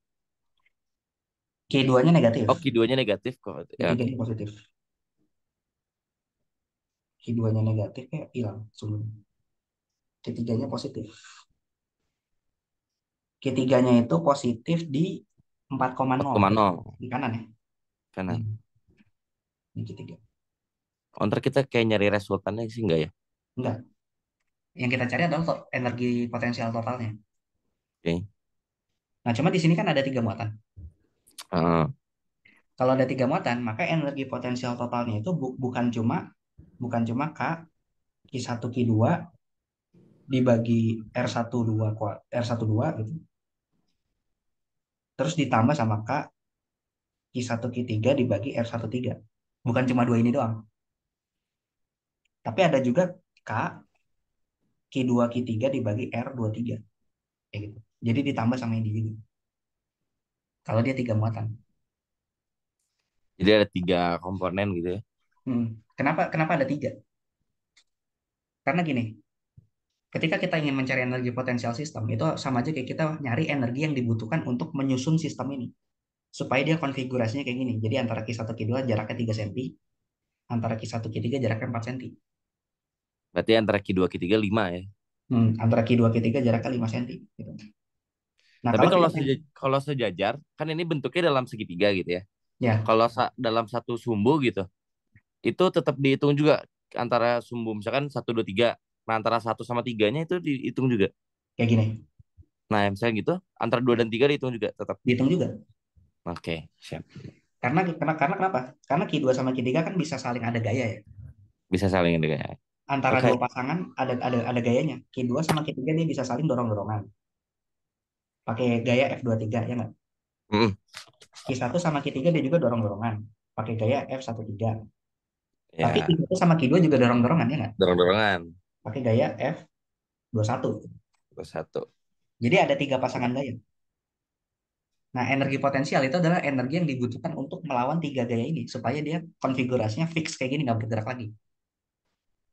Q2-nya negatif, Oh, Q2-nya negatif kok. Ya, oke. Q3-nya positif. Q2-nya negatif ya hilang sebelum. Q3-nya positif. Q3-nya itu positif di 4,0 4,0 di kanan ya. Ini, kanan. ini Q3. Oh, ntar kita kayak nyari resultannya sih enggak ya? Enggak. Yang kita cari adalah energi potensial totalnya. Oke. Nah, cuma di sini kan ada tiga muatan. Heeh. Kalau ada tiga muatan, maka energi potensial totalnya itu bukan cuma K, Q1 Q2 dibagi R12 R12 gitu. Terus ditambah sama K Q1 Q3 dibagi R13. Bukan cuma dua ini doang. Tapi ada juga K Q2 Q3 dibagi R23. Kayak gitu. Jadi ditambah sama ini juga. Kalau dia tiga muatan. Jadi ada 3 komponen gitu ya. Kenapa kenapa ada tiga? Karena gini, ketika kita ingin mencari energi potensial sistem, itu sama aja kayak kita nyari energi yang dibutuhkan untuk menyusun sistem ini. Supaya dia konfigurasinya kayak gini. Jadi antara Q1 Q2 jaraknya 3 cm, antara Q1 Q3 jaraknya 4 cm. Berarti antara Q2 Q3 5 ya. Antara Q2 Q3 jaraknya 5 cm. Gitu. Nah, Tapi kalau kita kalau sejajar kan ini bentuknya dalam segitiga gitu ya. ya Kalau dalam satu sumbu gitu, itu tetap dihitung juga antara sumbu misalkan 1, 2, 3. Nah, antara 1 sama 3-nya itu dihitung juga. kayak gini, Nah, misalnya gitu, antara 2 dan 3 dihitung juga tetap. dihitung juga. Oke, siap. Karena kenapa? Karena Q2 sama Q3 kan bisa saling ada gaya ya. Bisa saling dengan. Antara Oke. dua pasangan ada gayanya. Q2 sama Q3 dia bisa saling dorong-dorongan. Pakai gaya F23 ya nggak? Mm, Q1 sama Q3 dia juga dorong-dorongan. Pakai gaya F13. Tapi ya, Q1 sama Q2 juga dorong-dorongan ya nggak? dorong-dorongan. Pakai gaya F21. Terus satu. Jadi ada tiga pasangan gaya. Nah, energi potensial itu adalah energi yang dibutuhkan untuk melawan tiga gaya ini supaya dia konfigurasinya fix kayak gini nggak bergerak lagi.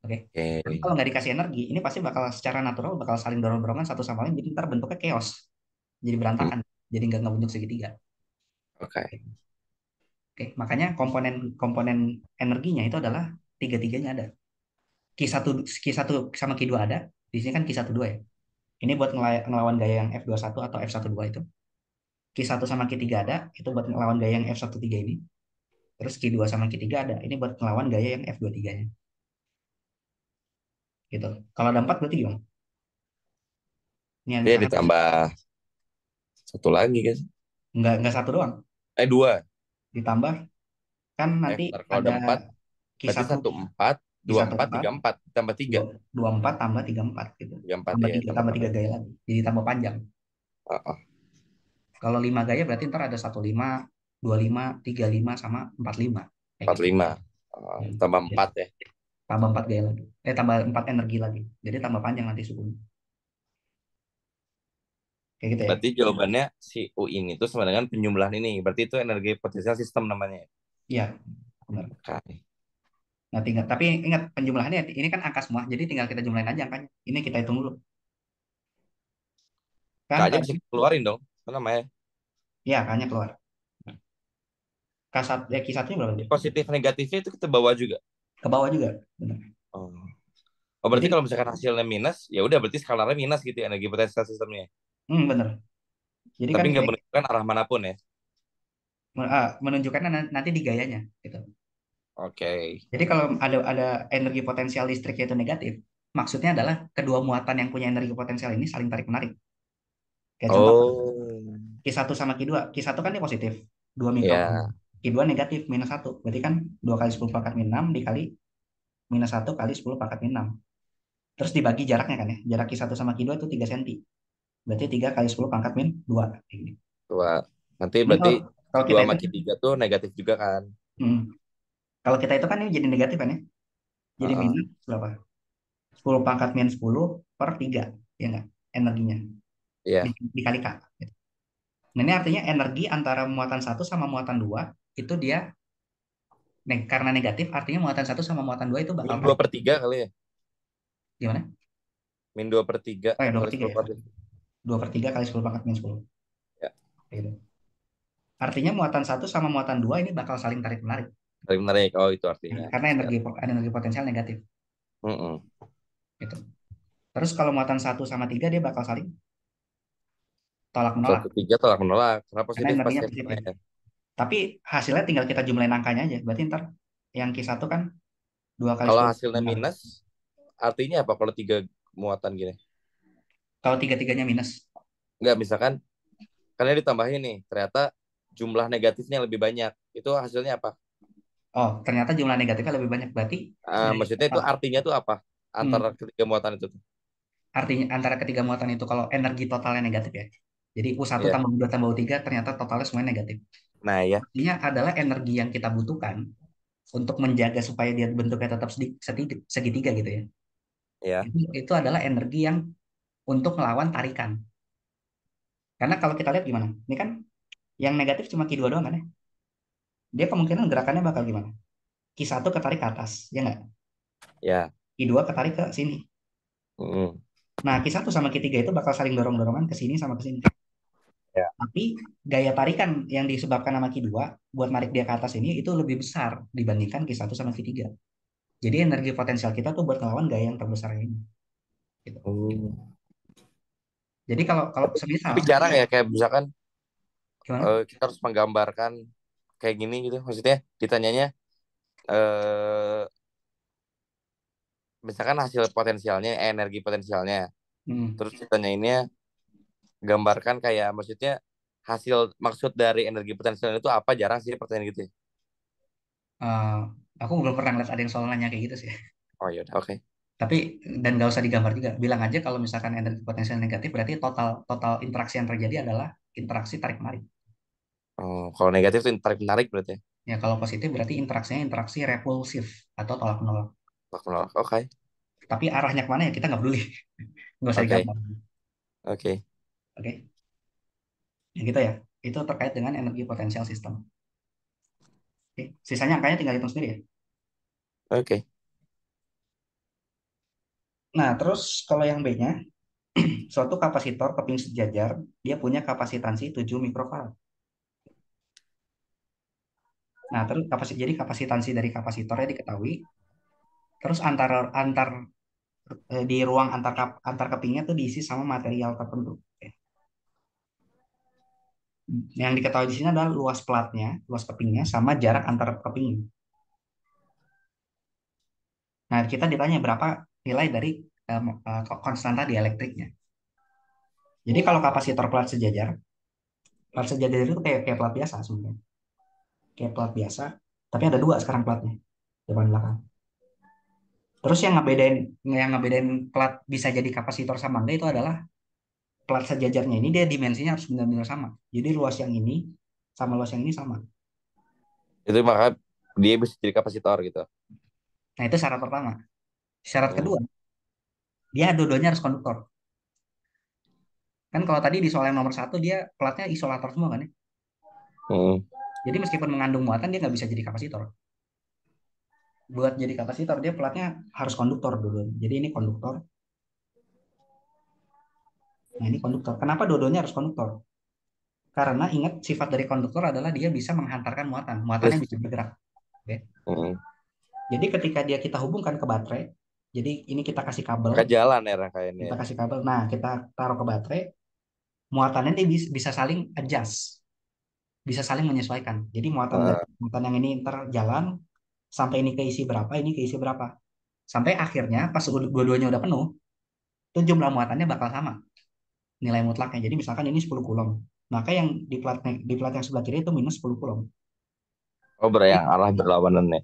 Oke. Tapi Oke. kalau nggak dikasih energi, ini pasti bakal secara natural bakal saling dorong-dorongan satu sama lain. Jadi ntar bentuknya chaos, jadi Mm, berantakan, jadi nggak bentuk segitiga. oke. Oke. Makanya komponen komponen energinya itu adalah tiga-tiganya ada. Q1 Q1 sama Q2 ada. Di sini kan Q12 ya. Ini buat ngelawan gaya yang F21 atau F12 itu. Q1 sama Q3 ada, itu buat ngelawan gaya yang F13 ini. Terus Q2 sama Q3 ada. Ini buat ngelawan gaya yang F23-nya. Gitu. Kalau ada 4 berarti gimana? Ini yang Ya misalkan ditambah satu lagi kan. nggak satu doang. 2. Ditambah kan nanti Ntar kalau ada ada 4, berarti Q1, 1, 4, dua Q1 empat, 4, 3, 4. Tambah 3. 24 tambah 34 gitu. 3, 4 Tambah ya, 3 tambah tambah 3 tambah. gaya lagi. Jadi tambah panjang. Oh, oh. Kalau 5 gaya berarti ntar ada 15, 25, 35 sama 45 kayak empat gitu. lima Oh, Hmm. tambah Jadi, 4 ya. tambah 4 gaya lagi. Tambah 4 energi lagi. Jadi tambah panjang nanti sukunya. Kayak gitu ya. Berarti jawabannya si U ini tuh sama dengan penjumlahan ini. Berarti itu energi potensial sistem namanya. Iya, benar. Oke. Nah, tinggal, tapi ingat penjumlahannya ini kan angka semua, jadi tinggal kita jumlahin aja angkanya. Ini kita hitung dulu. Kan K-nya bisa tadi, keluarin dong. Apa namanya? ya angkanya keluar. K1, ya Q1 berapa Ini tuh? positif negatifnya itu kita bawa juga. Ke bawah juga. Benar. Oh. Oh, berarti Jadi kalau misalkan hasilnya minus, ya udah berarti skalarnya minus gitu ya, energi potensial sistemnya. bener. Jadi Tapi kan nggak menunjukkan arah manapun ya. menunjukkannya nanti di gayanya gitu. Oke. Jadi kalau ada energi potensial listriknya itu negatif, maksudnya adalah kedua muatan yang punya energi potensial ini saling tarik menarik. Kayak contoh Oh, Q1 sama Q2. Q1 kan dia positif, 2 mikrofarad. ya, Q2 negatif, minus 1. Berarti kan 2 kali 10 pangkat min 6 dikali minus 1 kali 10 pangkat min 6. Terus dibagi jaraknya kan ya. Jarak Q1 sama Q2 itu 3 cm. Berarti 3 kali 10 pangkat min 2. Ini. dua. Nanti Ini berarti kalau Q2 kita itu, sama Q3 tuh negatif juga kan? hmm, kalau kita itu kan ini jadi negatif kan ya. Jadi Heeh. minus berapa? 10 pangkat min 10 per 3. Ya enggak? Energinya. Iya. Dikali K. Nah, ini artinya energi antara muatan satu sama muatan 2 itu dia karena negatif artinya muatan satu sama muatan 2 itu bakal Min dua tarik. per 3 kali ya? Gimana? Min 2/3 Oh ya, 2 per kali 3 sepuluh ya. per 2 per 3 kali 10 pangkat min 10. Ya, Gitu. Artinya muatan satu sama muatan 2 ini bakal saling tarik menarik. tarik menarik. Oh, itu artinya. Karena Siap. energi potensial negatif. Mm-mm. Gitu. Terus kalau muatan satu sama 3 dia bakal saling tolak menolak. 1/3 tolak menolak. Karena Karena positif energinya pasti positif. akannya. Tapi hasilnya tinggal kita jumlahin angkanya aja. Berarti ntar yang Q1 kan 2 kali Kalau 10. hasilnya minus, artinya apa kalau tiga muatan gini? Kalau tiga-tiganya minus. Enggak, misalkan, karena ditambahin nih, ternyata jumlah negatifnya lebih banyak. Itu hasilnya apa? Oh, ternyata jumlah negatifnya lebih banyak. Berarti dari Maksudnya itu total. artinya tuh apa? Antara Hmm, ketiga muatan itu tuh. artinya antara ketiga muatan itu kalau energi totalnya negatif ya. Jadi U1 Iya. tambah U2 tambah U3 ternyata totalnya semuanya negatif. Nah, ya. Artinya adalah energi yang kita butuhkan untuk menjaga supaya dia bentuknya tetap segitiga gitu ya. Ya. Itu adalah energi yang untuk melawan tarikan. Karena kalau kita lihat gimana? Ini kan yang negatif cuma Q2 doang kan ya. Dia kemungkinan gerakannya bakal gimana? Q1 ketarik ke atas, ya nggak? Ya. Q2 ketarik ke sini. Mm. Nah, Q1 sama Q3 itu bakal saling dorong-dorongan ke sini sama ke sini. Ya. Tapi gaya tarikan yang disebabkan sama Q2 buat narik dia ke atas ini itu lebih besar dibandingkan Q1 sama Q3. Jadi energi potensial kita tuh buat ngelawan gaya yang terbesar ini. Gitu. Hmm. Jadi kalau kalau semisal Tapi jarang ya, kayak misalkan gimana? kita harus menggambarkan kayak gini gitu. Maksudnya ditanyanya, eh, misalkan hasil potensialnya, energi potensialnya. Hmm. Terus ditanyainnya, gambarkan kayak maksudnya hasil maksud dari energi potensial itu apa, jarang sih pertanyaan gitu ya. Eh, aku belum pernah ngeliat ada yang soal nanya kayak gitu sih. Oh iya, udah, oke. Tapi dan nggak usah digambar juga. Bilang aja kalau misalkan energi potensial negatif berarti total total interaksi yang terjadi adalah interaksi tarik menarik. Oh, kalau negatif itu tarik menarik berarti ya. Ya kalau positif berarti interaksinya interaksi repulsif atau tolak menolak. Tolak menolak. Oke. Tapi arahnya kemana ya kita nggak peduli. Nggak usah Oke. digambar. Oke. Oke, ya gitu ya. Itu terkait dengan energi potensial sistem. Oke. Sisanya angkanya tinggal hitung sendiri ya. Oke. Nah, terus kalau yang B-nya, suatu kapasitor keping sejajar, dia punya kapasitansi 7 mikrofarad. Nah, terus jadi kapasitansi dari kapasitornya diketahui. Terus di ruang antar kepingnya tuh diisi sama material tertentu. Oke. Yang diketahui di sini adalah luas platnya, luas kepingnya, sama jarak antar kepingnya. Nah, kita ditanya berapa nilai dari konstanta dielektriknya. Jadi kalau kapasitor plat sejajar itu kayak plat biasa sebenarnya. Kayak plat biasa, tapi ada dua sekarang platnya, depan belakang. Terus yang ngebedain plat bisa jadi kapasitor sama enggak itu adalah plat sejajarnya ini dia dimensinya harus benar-benar sama. Jadi luas yang ini sama luas yang ini sama. Itu maka dia bisa jadi kapasitor gitu. Nah, itu syarat pertama. Syarat Hmm. kedua, dia dua-duanya harus konduktor. Kan kalau tadi di soal yang nomor satu dia platnya isolator semua kan ya. Hmm. Jadi meskipun mengandung muatan dia nggak bisa jadi kapasitor. Buat jadi kapasitor dia platnya harus konduktor dulu. Jadi ini konduktor. Nah, ini konduktor. Kenapa dua-duanya harus konduktor? Karena ingat sifat dari konduktor adalah dia bisa menghantarkan muatan. Muatannya bisa Listrik. bergerak. Oke. Hmm. Jadi ketika kita hubungkan ke baterai, Jadi ini kita kasih kabel, Maka jalan ya rangkaiannya. kita kasih kabel. Nah, kita taruh ke baterai, muatannya dia bisa saling adjust, bisa saling menyesuaikan. Jadi muatan dari Heeh. muatan yang ini ntar jalan sampai ini keisi berapa, ini keisi berapa. Sampai akhirnya pas dua-duanya udah penuh, itu jumlah muatannya bakal sama nilai mutlaknya. Jadi misalkan ini 10 kulom, maka yang di plat yang sebelah kiri itu minus 10 kulom. Oh, Jadi, yang arah berlawanan ya.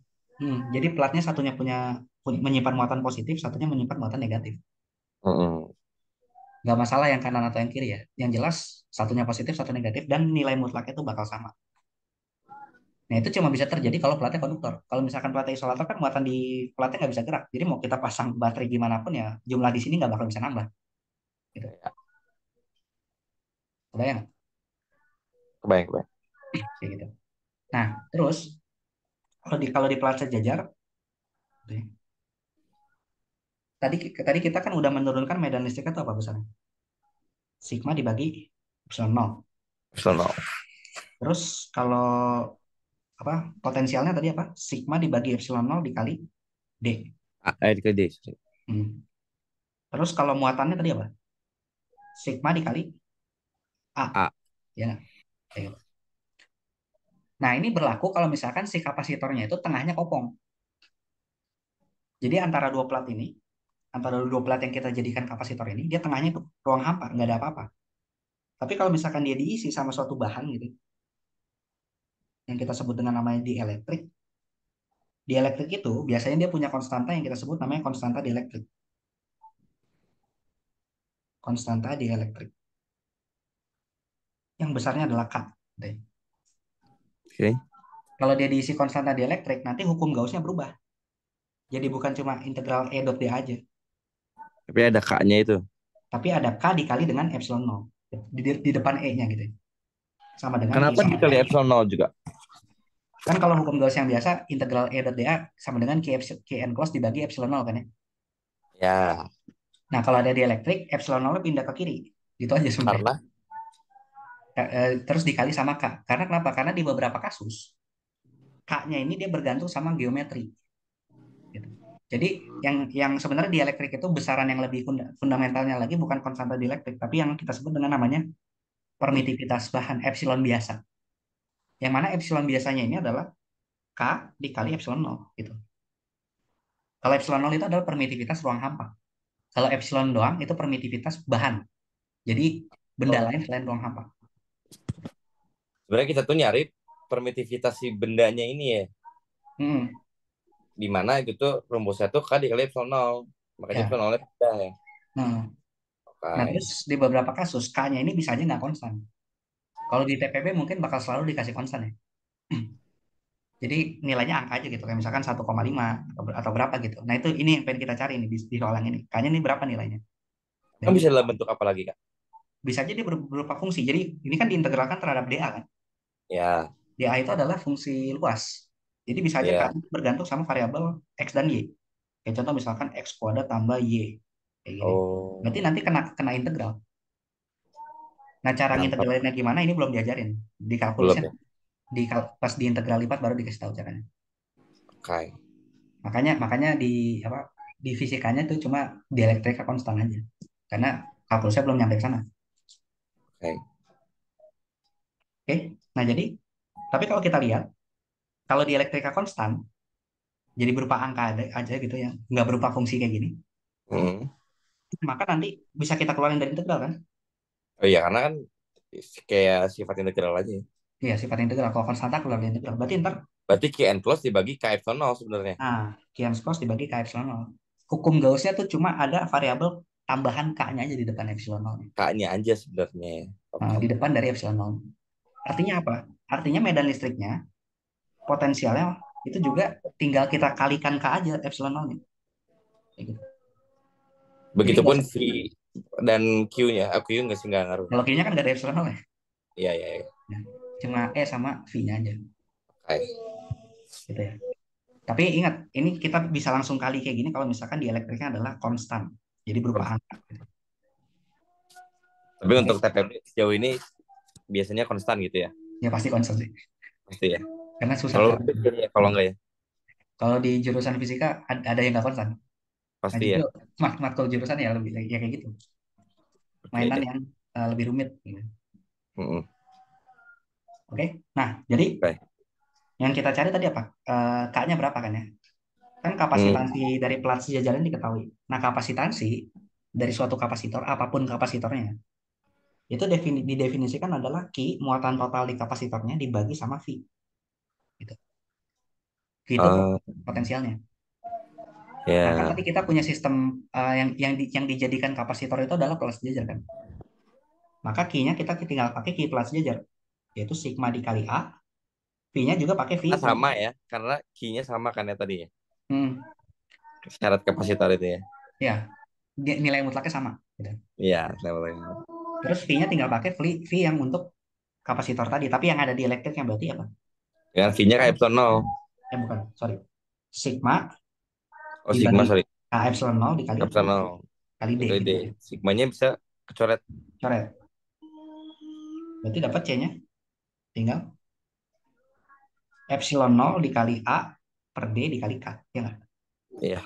jadi platnya satunya menyimpan muatan positif, satunya menyimpan muatan negatif. Heeh. Nggak masalah yang kanan atau yang kiri ya. Yang jelas satunya positif, satu negatif, dan nilai mutlaknya itu bakal sama. Nah itu cuma bisa terjadi kalau platnya konduktor. Kalau misalkan platnya isolator kan muatan di platnya nggak bisa gerak. Jadi mau kita pasang baterai gimana pun ya jumlah di sini nggak bakal bisa nambah. Gitu. Kebayang? Kebayang, kebayang. Kayak gitu. Nah terus kalau di plat sejajar, tadi tadi kita kan udah menurunkan medan listriknya itu apa besarnya? Sigma dibagi epsilon nol. Personal. Terus kalau apa potensialnya tadi apa? Sigma dibagi epsilon nol dikali D. Ke D. Sorry. Hmm. Terus kalau muatannya tadi apa? Sigma dikali A. A. Ya nggak? Kayak gitu. Nah, ini berlaku kalau misalkan si kapasitornya itu tengahnya kopong. Jadi antara dua plat yang kita jadikan kapasitor ini, dia tengahnya itu ruang hampa, nggak ada apa-apa. Tapi kalau misalkan dia diisi sama suatu bahan gitu, yang kita sebut dengan namanya dielektrik, dielektrik itu biasanya dia punya konstanta yang kita sebut namanya konstanta dielektrik. Konstanta dielektrik. Yang besarnya adalah K. Gitu. Oke. Kalau dia diisi konstanta dielektrik, nanti hukum Gaussnya berubah. Jadi bukan cuma integral E dot D aja, Tapi ada K-nya itu. tapi ada K dikali dengan epsilon nol di depan E-nya gitu. Sama dengan Kenapa nilai. dikali epsilon nol juga? Kan kalau hukum Gauss yang biasa, integral E dot dA sama dengan Kn close dibagi epsilon nol kan ya. Ya, Nah, kalau ada dielektrik, epsilon nol pindah ke kiri. Gitu aja sebenarnya. karena Terus dikali sama K. Karena kenapa? Karena di beberapa kasus, K-nya ini dia bergantung sama geometri. Gitu. Jadi yang sebenarnya dielektrik itu besaran yang lebih fundamentalnya lagi bukan konstanta dielektrik, tapi yang kita sebut dengan namanya permitivitas bahan epsilon biasa. Yang mana epsilon biasanya ini adalah K dikali epsilon nol gitu. Kalau epsilon nol itu adalah permitivitas ruang hampa. Kalau epsilon doang itu permitivitas bahan. Jadi benda oh, lain selain ruang hampa. sebenarnya kita tuh nyari permitivitas si bendanya ini ya. Hmm, Di mana itu tuh rumusnya tuh K dikali epsilon nol. Makanya ya. epsilon nolnya pindah ya. Nah, nah, Oke. terus di beberapa kasus K-nya ini bisa aja nggak konstan. Kalau di TPP mungkin bakal selalu dikasih konstan ya. Jadi nilainya angka aja gitu. Kayak misalkan 1,5 atau berapa gitu. Nah itu ini yang pengen kita cari nih di soal yang ini. K-nya ini berapa nilainya? Dan Kan bisa dalam bentuk apa lagi, Kak? bisa aja dia berupa fungsi. Jadi ini kan diintegralkan terhadap dA kan. Ya, dA itu adalah fungsi luas. Jadi bisa aja ya. K bergantung sama variabel X dan Y. Kayak contoh misalkan X kuadrat tambah Y. Kayak gini. Berarti Oh, nanti kena kena integral. Nah, cara nangkap. ngintegralinnya gimana ini belum diajarin. Di Belum kalkulusnya ya? pas di integral lipat baru dikasih tahu caranya. Oke. Makanya makanya apa di fisikanya tuh cuma dielektrika konstan aja. Karena kalkulusnya belum nyampe ke sana. Oke. Oke. Nah, jadi tapi kalau kita lihat kalau dielektrika konstan jadi berupa angka aja gitu ya, nggak berupa fungsi kayak gini, Hmm. maka nanti bisa kita keluarin dari integral kan? Oh iya, karena kan kayak sifat integral aja. Iya, sifat integral. Kalau konstanta keluar dari integral. Berarti ntar, Berarti Q n plus dibagi K epsilon nol sebenarnya. nah, Kiams cos dibagi K epsilon nol. Hukum Gaussnya tuh cuma ada variabel tambahan K-nya aja di depan epsilon nol. K-nya aja sebenarnya. Nah, Oke. di depan dari epsilon nol. Artinya apa? Artinya medan listriknya, potensialnya itu juga tinggal kita kalikan K aja epsilon nolnya. Kayak gitu. Jadi nggak Begitupun usah, V dan Q-nya. Q nggak sih nggak ngaruh. kalau Q-nya kan nggak ada epsilon nol ya. Iya, iya, iya. Nah, cuma E sama V-nya aja. Oke. Gitu ya. Tapi ingat, ini kita bisa langsung kali kayak gini kalau misalkan dielektriknya adalah konstan. Jadi berupa angka. Gitu. Tapi Oke? untuk TPB sejauh ini biasanya konstan gitu ya. Ya pasti konstan sih. Pasti ya. Karena susah Kalau cari. ya, kalau enggak ya. Kalau di jurusan fisika ada yang nggak konstan. Nah, Pasti justru ya. matkul jurusan ya lebih ya kayak gitu. Oke Mainan deh. yang lebih rumit gitu. Mm-mm. Oke. Nah, jadi Oke. yang kita cari tadi apa? K-nya berapa kan ya? Kan Hmm. kapasitansi dari plat sejajar ini diketahui. Nah, kapasitansi dari suatu kapasitor, apapun kapasitornya, itu didefinisikan adalah Q, muatan total di kapasitornya dibagi sama V. Gitu. V itu Ah, potensialnya. Nah, kan ya. tadi kita punya sistem yang dijadikan kapasitor itu adalah plat sejajar kan. Maka Q-nya kita tinggal pakai Q plat sejajar, yaitu sigma dikali A, V-nya juga pakai V Karena itu. sama ya, karena key-nya sama kan ya tadi ya. Hmm, Syarat kapasitor itu ya. ya, nilai mutlaknya sama. Gitu. Iya, levelnya. Terus V-nya tinggal pakai V yang untuk kapasitor tadi, tapi yang ada di elektriknya berarti apa? Dengan key-nya kayak epsilon nol. Bukan, sorry. Sigma Oh, dibagi sigma, sorry. A epsilon 0 dikali A Epsilon nol. kali D Dikali D. gitu ya. Sigmanya bisa kecoret. Coret. Berarti dapat C-nya tinggal epsilon 0 dikali A per D dikali K. Ya nggak? Iya,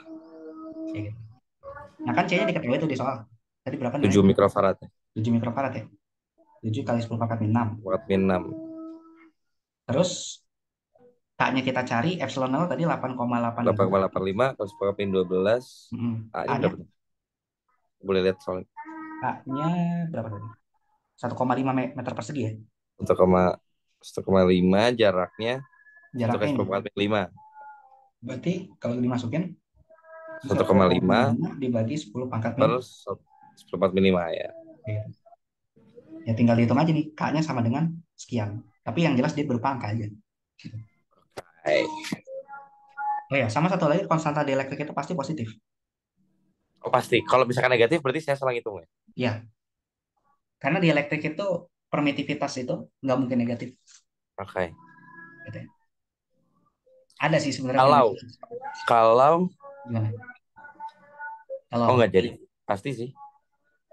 Ya gitu. Nah kan C-nya diketahui itu di soal. Tadi berapa 7 nilainya? mikrofarad. 7 mikrofarad ya. 7 kali 10 pangkat min 6. Watt min 6. Terus K-nya kita cari epsilon 0 tadi 8,85. 8,85 kalau sepakat min 12. A-nya A-nya berapa tuh? Boleh lihat soalnya. A-nya berapa tadi? 1,5 meter persegi ya. 1,1,5 jaraknya 1 Jaraknya kali ini. sepakat min 5. Berarti kalau dimasukin Satu satu koma koma lima lima dibagi 10 pangkat min. per 1/4 min 5 ya. Iya. Ya tinggal dihitung aja nih, K-nya sama dengan sekian. Tapi yang jelas dia berupa angka aja. Hai. Oh ya, sama satu lagi konstanta dielektrik itu pasti positif. Oh pasti. Kalau misalkan negatif berarti saya salah ngitung ya. Ya, karena dielektrik itu permitivitas itu nggak mungkin negatif. Oke. Gitu ya. Ada sih sebenarnya Kalau fenomena. kalau Gimana? Kalau oh apa? nggak jadi. Pasti sih.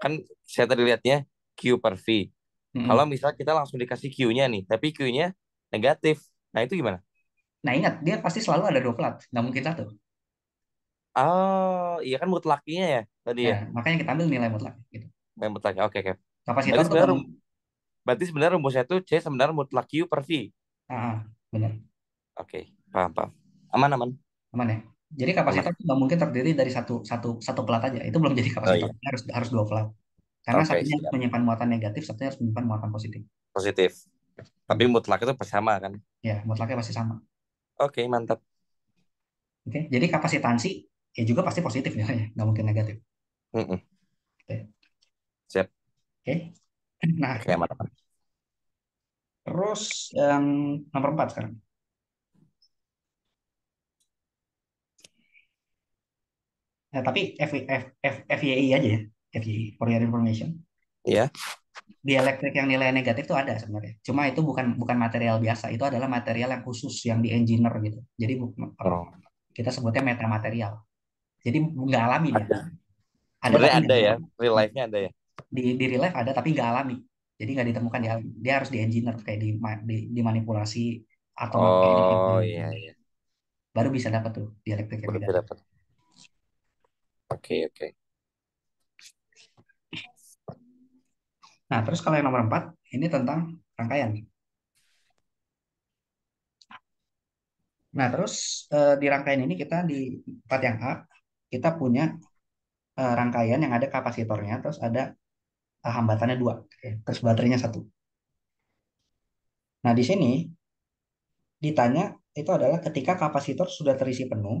Kan saya tadi lihatnya Q per V. Kalau Mm-mm. misal kita langsung dikasih Q-nya nih, tapi Q-nya negatif. Nah, itu gimana? Nah ingat, dia pasti selalu ada dua plat. Nggak mungkin satu. Oh, iya kan mutlakinya ya tadi Ya, ya. makanya kita ambil nilai mutlak. Gitu. Main mutlaknya. Oke, oke. Berarti Kapasitor tuh sebenarnya berarti sebenarnya rumusnya itu C sebenarnya mutlak Q per V. benar. Oke, paham, paham. Aman, aman. Aman ya. Jadi kapasitor Aman. tuh nggak mungkin terdiri dari satu satu satu plat aja. Itu belum jadi Oh kapasitor. iya. Harus harus dua plat. Karena Oke, satunya harus siap. menyimpan muatan negatif, satunya harus menyimpan muatan positif. Positif. Tapi Hmm. mutlak itu sama kan? Ya, mutlaknya pasti sama. Oke, mantap. Oke, jadi kapasitansi ya juga pasti positif nilainya, nggak mungkin negatif. Mm-mm. Oke, Siap. oke. Nah, Oke, aman, aman. terus yang nomor 4 sekarang. Nah, tapi FYI aja ya, FYI, for your information. Iya. Di elektrik yang nilai negatif itu ada sebenarnya. Cuma itu bukan bukan material biasa, itu adalah material yang khusus yang di engineer gitu. Jadi apa? Oh, Kita sebutnya metamaterial. Jadi nggak alami dia. ada. Ada Sebenarnya tapi nggak ada ya. alami. Real life-nya ada ya. Di real life ada tapi nggak alami. Jadi nggak ditemukan di alam. Dia harus di engineer kayak dimanipulasi atom apa ini Oh, iya, iya. baru bisa dapat tuh di elektrik yang Baru bisa negatif. dapat. Oke, oke. Nah, terus kalau yang nomor 4 ini tentang rangkaian. Nah, terus di rangkaian ini kita di part yang A, kita punya rangkaian yang ada kapasitornya, terus ada hambatannya dua, oke. Terus baterainya satu. Nah, di sini ditanya itu adalah ketika kapasitor sudah terisi penuh,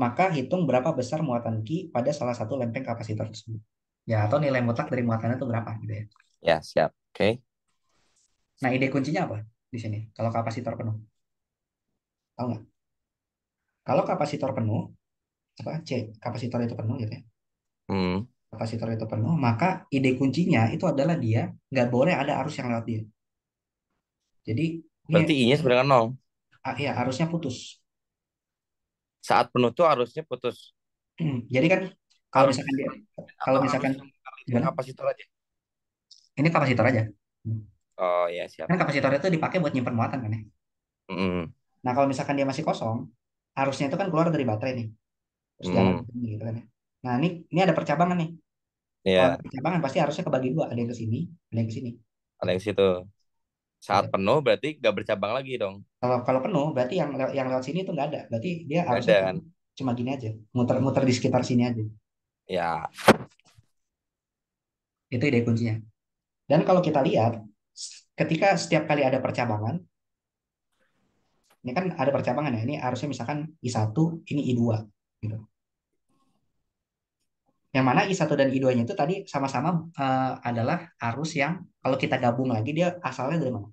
maka hitung berapa besar muatan Q pada salah satu lempeng kapasitor tersebut. Ya, atau nilai mutlak dari muatannya itu berapa gitu ya. Ya, siap. Oke. Nah, ide kuncinya apa di sini? Kalau kapasitor penuh, tahu nggak? Kalau kapasitor penuh, apa C, kapasitor itu penuh gitu ya. Hmm. Kapasitor itu penuh, maka ide kuncinya itu adalah dia nggak boleh ada arus yang lewat dia. Jadi ini Berarti I-nya sebenarnya nol. ya arusnya putus. Saat penuh tuh harusnya putus. Jadi kan kalau Arus misalkan dia, kalau atau arus misalkan yang kali ke gimana? kapasitor aja. Ini kapasitor aja. Oh, ya, siap. Kan kapasitor itu dipakai buat nyimpan muatan kan ya. Mm-mm. Nah kalau misalkan dia masih kosong, arusnya itu kan keluar dari baterai nih. terus jalan Hmm. gitu kan ya. Nah, ini ada percabangan nih. Kalau ada Ya, percabangan pasti harusnya kebagi dua, ada yang ke sini, ada yang ke sini. ada Gitu. yang situ. Saat Gitu. penuh berarti nggak bercabang lagi dong. Kalau kalau penuh berarti yang lewat sini itu nggak ada. Berarti dia Nggak harusnya ada cuma, kan? cuma gini aja, muter-muter di sekitar sini aja. Ya, Itu ide kuncinya. Dan kalau kita lihat, ketika setiap kali ada percabangan, ini kan ada percabangan ya. Ini harusnya misalkan I1, ini I2 gitu. Yang mana I1 dan I2-nya itu tadi sama-sama adalah arus yang kalau kita gabung lagi dia asalnya dari mana?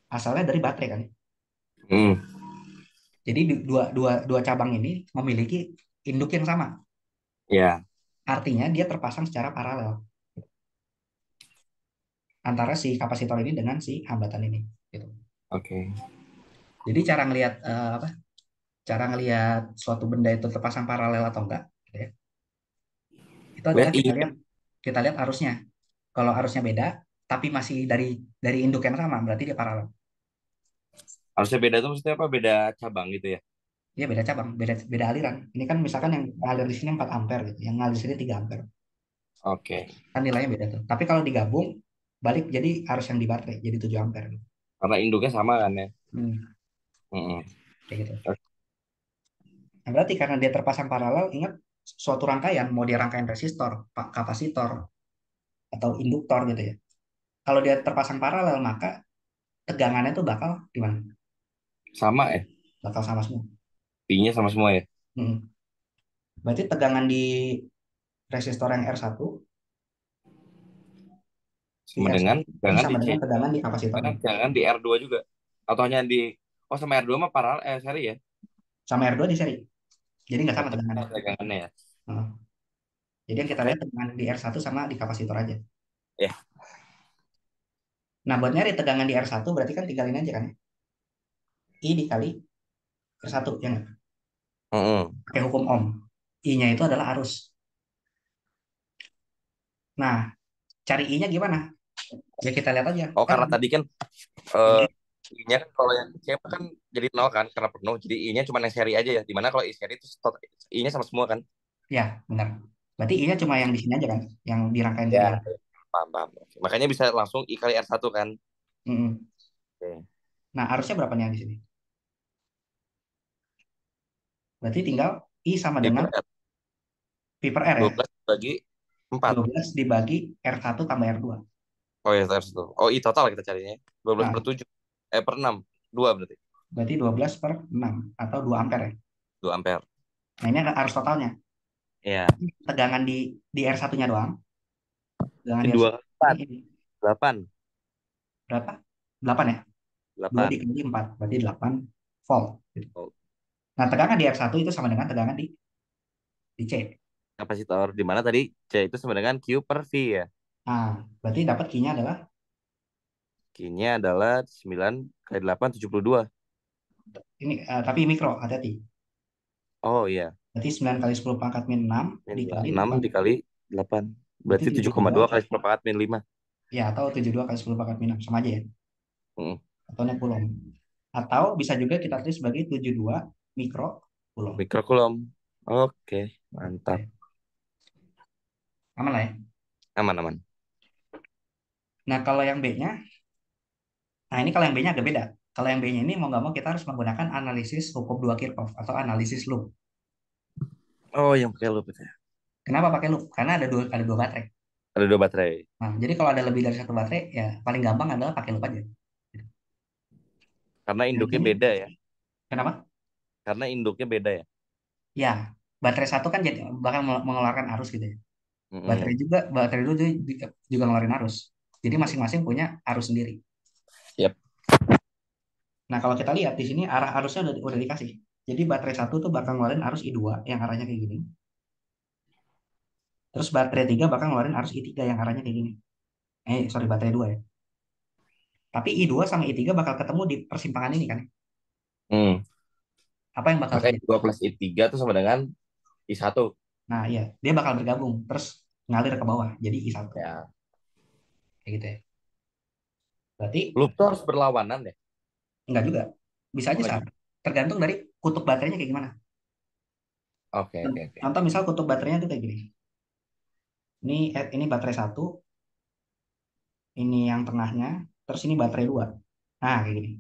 Asalnya dari baterai kan. hmm. Jadi dua, dua, dua cabang ini memiliki induk yang sama. Ya, Artinya dia terpasang secara paralel antara si kapasitor ini dengan si hambatan ini. Gitu. oke. Jadi cara ngelihat apa? Cara ngelihat suatu benda itu terpasang paralel atau enggak, gitu ya. Itu adalah Lihat I-nya. kita lihat arusnya. Kalau arusnya beda, tapi masih dari induk yang sama, berarti dia paralel. Harusnya beda tuh maksudnya apa? Beda cabang gitu ya. Dia beda cabang, beda beda aliran. Ini kan misalkan yang ngalir di sini 4 ampere gitu, yang ngalir di sini 3 ampere. Oke. Kan nilainya beda tuh. Tapi kalau digabung, balik jadi arus yang di baterai, jadi 7 ampere gitu. Karena induknya sama kan ya. Hmm, Mm-mm. kayak gitu. Nah, berarti karena dia terpasang paralel, ingat suatu rangkaian, mau dia rangkaian resistor, kapasitor, atau induktor gitu ya. Kalau dia terpasang paralel, maka tegangannya tuh bakal gimana? Sama ya. Bakal sama semua. Pi-nya sama semua ya. Hmm. Berarti tegangan di resistor yang R1, di Sama dengan R1 ini jangan sama di C. dengan tegangan di kapasitornya. Jangan di R2 juga. Atau hanya di Oh sama R2 mah paralel seri ya. Sama R2 di seri. Jadi nggak Oh, sama tetap tegangannya. tegangannya ya. Nah, jadi yang kita Oke. lihat tegangan di R1 sama di kapasitor aja. Ya. Nah, buat nyari tegangan di R1 berarti kan tinggal ini aja kan ya. I dikali R1, ya nggak? Mm-mm. Pakai hukum Ohm. I-nya itu adalah arus. Nah, cari I-nya gimana? Ya kita lihat aja. Oh Kan karena ada. tadi kan eh I-nya kan kalau yang C kan jadi nol kan karena penuh. Jadi I-nya cuma yang seri aja ya. Dimana kalau I seri itu I-nya sama semua kan. Ya, benar. Berarti I-nya cuma yang di sini aja kan, yang di rangkaian Ya, kedua. paham, paham. Oke. Makanya bisa langsung I kali R1 kan. Mm-mm. Oke. Nah, arusnya berapa nih yang di sini? Berarti tinggal I sama I dengan per R. Pi per R ya. 12 bagi 4. 12 dibagi R1 tambah R2. Oh ya, R1. Oh, I total kita carinya. 12 per Nah, 7. Per 6. 2 berarti. berarti 12 per 6 atau 2 ampere ya. 2 ampere. Nah, ini arus totalnya. Iya. Tegangan di R1-nya doang. Tegangan Ini di 2 R1 kali ini, 4. ini. 8. Berapa? 8 ya? 2 8. dikali 4, berarti 8 volt. Gitu. Oh, Nah, tegangan di R1 itu sama dengan tegangan di C. kapasitor. Di mana tadi C itu sama dengan Q per V ya. Nah, berarti dapat Q-nya adalah, Q-nya adalah 9 kali 8, 72. ini tapi mikro, hati-hati. Oh iya. Berarti 9 kali 10 pangkat min 6 Min dikali 6 8. dikali 8. Berarti Berarti 7,2 kali 10 pangkat min 5. ya, atau 72 kali 10 pangkat min 6. Sama aja ya. Mm. Atau coulomb. Atau bisa juga kita tulis sebagai 72 mikro coulomb. Mikrokulom. Oke, mantap. Oke. Aman lah ya. Aman, aman. Nah, kalau yang B-nya, nah ini kalau yang B-nya agak beda. Kalau yang B-nya ini mau nggak mau kita harus menggunakan analisis hukum dua Kirchhoff atau analisis loop. Oh, yang pakai loop itu ya. Kenapa pakai loop? Karena ada dua baterai. Ada 2 baterai. Nah, jadi kalau ada lebih dari satu baterai, ya paling gampang adalah pakai loop aja. Karena Nah, di induknya sini, beda ya. kenapa? Karena induknya beda ya. Ya, baterai satu kan jadi bakal mengeluarkan arus gitu ya. Mm-mm. Baterai dulu juga ngeluarin arus. Jadi masing-masing punya arus sendiri. Yap. Nah, kalau kita lihat di sini arah arusnya udah dikasih. Jadi baterai satu tuh bakal ngeluarin arus I2 yang arahnya kayak gini. Terus baterai 3 bakal ngeluarin arus I3 yang arahnya kayak gini. Sorry, baterai 2 ya. Tapi I2 sama I3 bakal ketemu di persimpangan ini kan. Hmm. Apa yang bakal Makanya terjadi? 2 plus I3 itu sama dengan I1. Nah, iya, dia bakal bergabung terus ngalir ke bawah jadi I1. Ya. Kayak gitu ya. Berarti Loop tuh harus berlawanan ya. enggak juga. Bisa Oh, aja nggak saat. juga. Tergantung dari kutub baterainya kayak gimana. Oke, oke, oke. Contoh misal kutub baterainya tuh kayak gini. Ini baterai satu, ini yang tengahnya, terus ini baterai dua. Nah, kayak gini.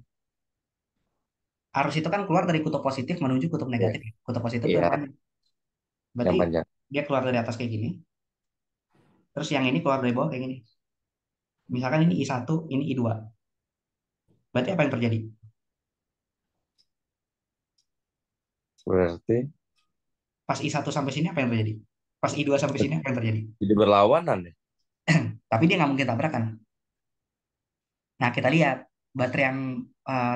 Arus itu kan keluar dari kutub positif menuju kutub Iya, negatif. Kutub positif itu iya, yang panjang. yang Berarti panjang. dia keluar dari atas kayak gini, terus yang ini keluar dari bawah kayak gini. Misalkan ini I1, ini I2. Berarti apa yang terjadi? Berarti Pas I1 sampai sini apa yang terjadi? Pas I2 sampai sini apa yang terjadi? jadi berlawanan ya. Tapi dia nggak mungkin tabrakan. Nah, kita lihat baterai yang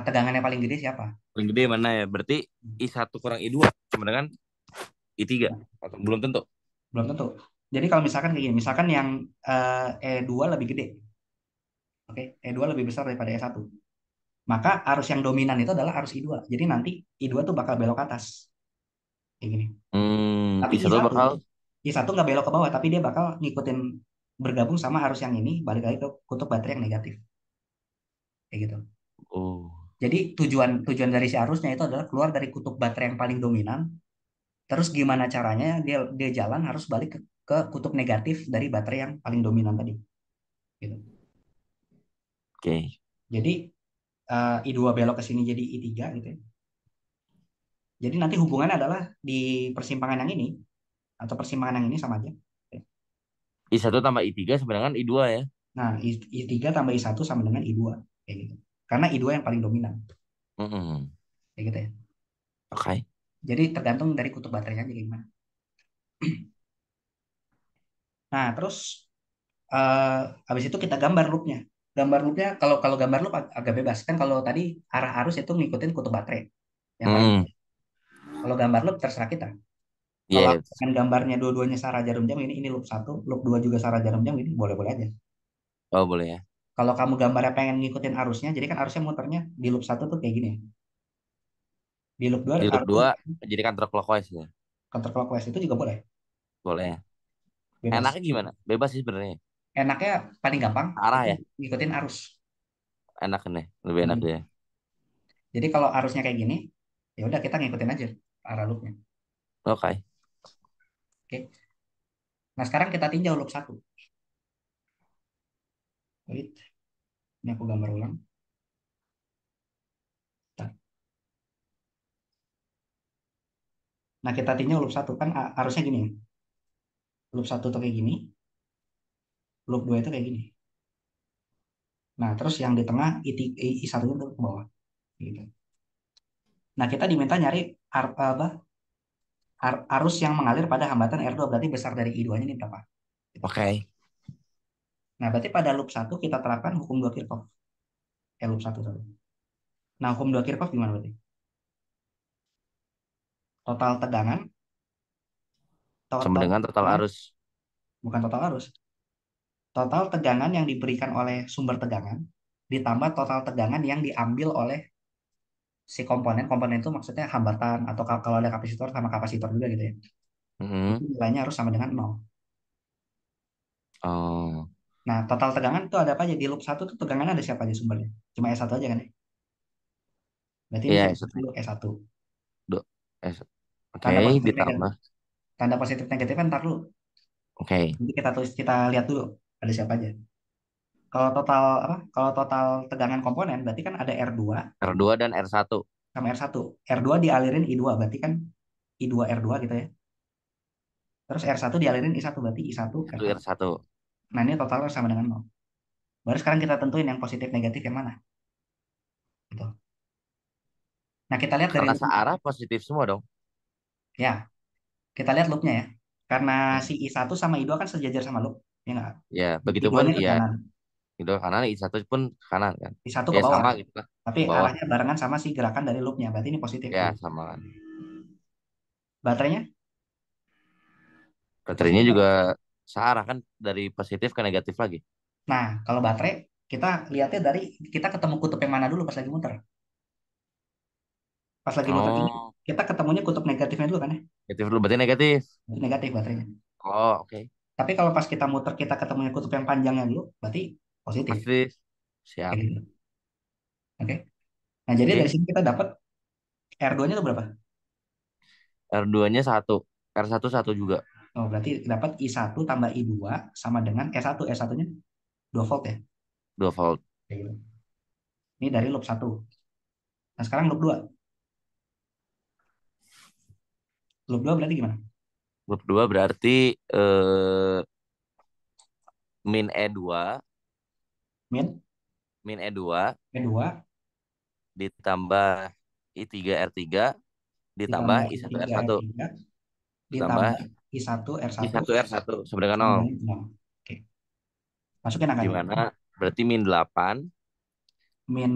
tegangannya paling gede siapa? Paling gede mana ya? Berarti I1 kurang I2 sama dengan I3. Atau belum tentu. Belum tentu. Jadi kalau misalkan kayak gini, misalkan yang E2 lebih gede, oke, E2 lebih besar daripada E1. Maka arus yang dominan itu adalah arus I2. Jadi nanti I2 tuh bakal belok ke atas, kayak gini. Tapi I1 I1, bakal. I1 nggak belok ke bawah, tapi dia bakal ngikutin bergabung sama arus yang ini, balik lagi ke kutub baterai yang negatif, kayak gitu. Oh, Jadi tujuan tujuan dari si arusnya itu adalah keluar dari kutub baterai yang paling dominan. Terus gimana caranya dia dia jalan harus balik ke kutub negatif dari baterai yang paling dominan tadi, gitu. oke. Jadi I2 belok ke sini jadi I3 gitu ya. Jadi nanti hubungannya adalah di persimpangan yang ini atau persimpangan yang ini sama aja. I1 tambah I3 sebenarnya kan I2 ya. Nah, I3 tambah I1 sama dengan I2 kayak gitu. Karena I2 yang paling dominan, Mm-mm. kayak gitu ya. Oke. Jadi tergantung dari kutub baterainya aja gimana. Nah, terus eh habis itu kita gambar loopnya. Gambar loopnya kalau kalau gambar loop agak bebas kan kalau tadi arah arus itu ngikutin kutub baterai yang paling. Mm. Kalau gambar loop terserah kita. Kalau Iya. dengan gambarnya dua-duanya searah jarum jam ini loop satu, loop dua juga searah jarum jam ini boleh-boleh aja. Oh, boleh ya. Kalau kamu gambarnya pengen ngikutin arusnya, jadi kan arusnya muternya di loop satu tuh kayak gini ya. Di loop dua Di loop arusnya 2 jadi counterclockwise ya. counterclockwise itu juga boleh, Boleh ya. bebas. Enaknya gimana? Bebas sih sebenarnya. Enaknya paling gampang Arah itu ya. ngikutin arus. Enak nih. Lebih enak Hmm. dia. Jadi kalau arusnya kayak gini, ya udah kita ngikutin aja arah loopnya. Oke. Oke. Nah sekarang kita tinjau loop satu. Wait, ini aku gambar ulang. Nah kita tinjau loop satu kan arusnya gini ya. Loop satu tuh kayak gini, loop dua itu kayak gini. Nah terus yang di tengah I satunya tuh ke bawah. Gitu. Nah kita diminta nyari apa, arus yang mengalir pada hambatan R2 berarti besar dari I2-nya ini berapa? Gitu. Oke. Nah berarti pada loop satu kita terapkan hukum dua Kirchhoff. Loop satu tadi. Nah hukum dua Kirchhoff gimana berarti? Total tegangan, Sama total dengan total tegangan, arus. bukan total arus. Total tegangan yang diberikan oleh sumber tegangan ditambah total tegangan yang diambil oleh si komponen. Komponen itu maksudnya hambatan atau kalau ada kapasitor sama kapasitor juga gitu ya. Itu Mm-mm. nilainya harus sama dengan nol. Oh. Nah, total tegangan itu ada apa aja? Di loop satu tuh tegangannya ada siapa aja sumbernya? Cuma S1 aja kan ya? Berarti ini Iya, saya S1. dulu S1. Eh, Oke, Tanda positif negatif, ditambah. tanda positif negatif kan ntar dulu. Oke. Nanti kita tulis, kita lihat dulu ada siapa aja. Kalau total apa? Kalau total tegangan komponen berarti kan ada R2 R2 dan R1. sama R1. R2 dialirin I2 berarti kan I2 R2 gitu ya. Terus R1 dialirin I1 berarti I1 Satu R1. R1. Nah, ini totalnya sama dengan nol. Baru sekarang kita tentuin yang positif negatif yang mana gitu. Nah, kita lihat dari Karena loop. searah positif semua dong. Ya, kita lihat loopnya ya. Karena Hmm. si I1 sama I2 kan sejajar sama loop. Ya nggak? Ya, begitupun I2-nya ke ya kanan, itu kanan, I1 pun kanan kan. I1 Ya ke bawah. sama gitu lah. Tapi Ke bawah. arahnya barengan sama si gerakan dari loopnya. Berarti ini positif Ya, tuh. sama kan. Baterainya Baterainya positif juga apa? searah kan dari positif ke negatif lagi. Nah, kalau baterai kita lihatnya dari kita ketemu kutub yang mana dulu pas lagi muter. Pas lagi muter gini, Oh, kita ketemunya kutub negatifnya dulu kan ya. negatif dulu berarti negatif. Berarti negatif baterainya. Oh, oke. Tapi kalau pas kita muter kita ketemunya kutub yang panjangnya dulu, berarti positif. Positif. Kayak Siap. gitu. Oke. Nah, jadi dari Oke. sini kita dapat R2-nya itu berapa? R2-nya satu, R1 satu juga. Oh, berarti dapat I1 tambah I2 sama dengan S1. S1-nya 2 volt ya. 2 volt. Kayak gitu. Ini dari loop satu. Nah, sekarang loop 2. Loop 2 berarti gimana? Loop 2 berarti min E2, Min min E2 E2 ditambah I3R3 ditambah ditambah I3 I1R1 R3 ditambah ditambah I1 R1 I1R1 sama dengan sama nol. dengan 0. Oke, masukin Di angkanya. mana berarti min 8 Min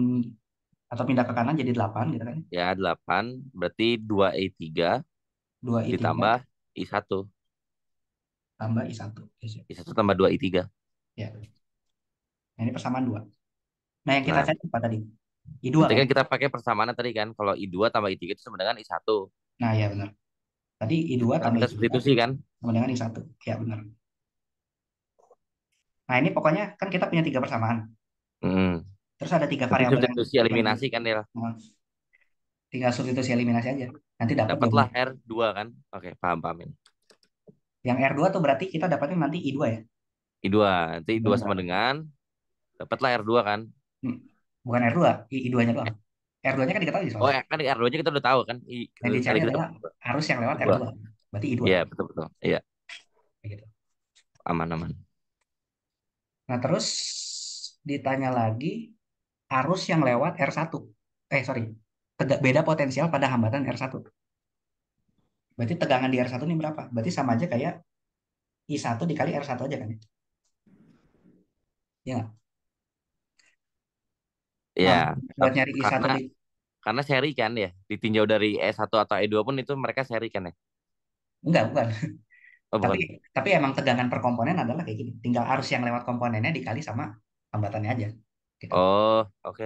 atau pindah ke kanan jadi 8 gitu kan. ya 8 berarti 2E3 2 I3 ditambah I1. tambah I1. Yes, ya. I1 tambah 2I3. Ya. Nah, ini persamaan 2. Nah, yang kita Nah, cari apa tadi? I2 berarti kan? kan kita pakai persamaan tadi kan. Kalau I2 tambah I3 itu sama dengan I1. Nah, ya benar. Tadi I2 Sekarang tambah kita I3 substitusi kan. sama dengan I1. Ya, benar. Nah, ini pokoknya kan kita punya tiga persamaan. Hmm. Terus ada tiga Berarti variabel substitusi yang eliminasi kan Del. nah, tinggal substitusi eliminasi aja. Nanti dapat jadi Dapatlah R2 kan. Oke, paham-paham ini. yang R2 tuh berarti kita dapatnya nanti I2 ya. I2. Nanti I2 I2-nya sama berapa? dengan dapatlah R2 kan. Hmm, bukan R2, I2-nya doang. R2-nya kan diketahui Oh, soalnya. kan R2-nya kita udah tahu kan. Yang Tadi dicari kita adalah arus yang lewat dua. R2. Berarti I2. Iya, betul-betul. Iya, Kayak gitu. aman-aman. Nah, terus ditanya lagi arus yang lewat R1. Sorry. Beda potensial pada hambatan R1. Berarti tegangan di R1 ini berapa? Berarti sama aja kayak I1 dikali R1 aja kan ya? Ya nggak? Iya, Nah, buat nyari I1 karena di... karena seri kan ya. Ditinjau dari E1 atau E2 pun itu mereka seri kan ya. Enggak, bukan. Oh, Tapi bukan. tapi emang tegangan per komponen adalah kayak gini. Tinggal arus yang lewat komponennya dikali sama hambatannya aja. Gitu. Oh, oke.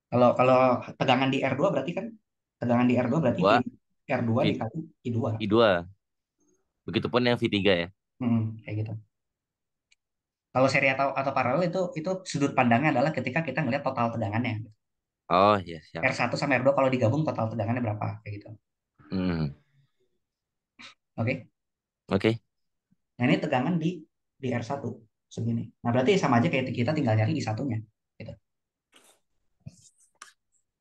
Kalau kalau tegangan di R2 berarti kan tegangan di R2 berarti V Dua, R2 V, dikali I2. I2. Begitupun yang V3 ya. Kayak gitu. Kalau seri atau paralel itu sudut pandangnya adalah ketika kita ngelihat total tegangannya. Oh, iya, siap. R1 sama R2 kalau digabung total tegangannya berapa kayak gitu. Hmm, Oke. oke. Nah, ini tegangan di R1 segini. Nah, berarti sama aja kayak kita tinggal nyari di satunya gitu.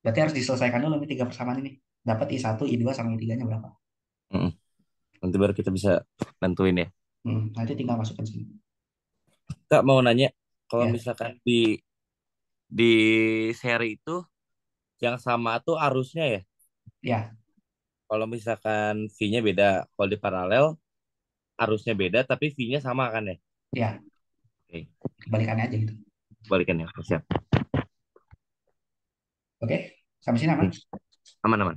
Berarti harus diselesaikan dulu nih tiga persamaan ini. Dapat I1, I2 sama I3-nya berapa? Hmm, nanti baru kita bisa nentuin ya. Nanti tinggal masukkan sini. Kak mau nanya, kalau Ya, misalkan di seri itu yang sama tuh arusnya ya. ya, Kalau misalkan V-nya beda, kalau di paralel arusnya beda tapi V-nya sama kan ya. ya. Oke, Kebalikannya aja gitu. balikan ya. Siap. Oke, sampai sini aman? Aman-aman.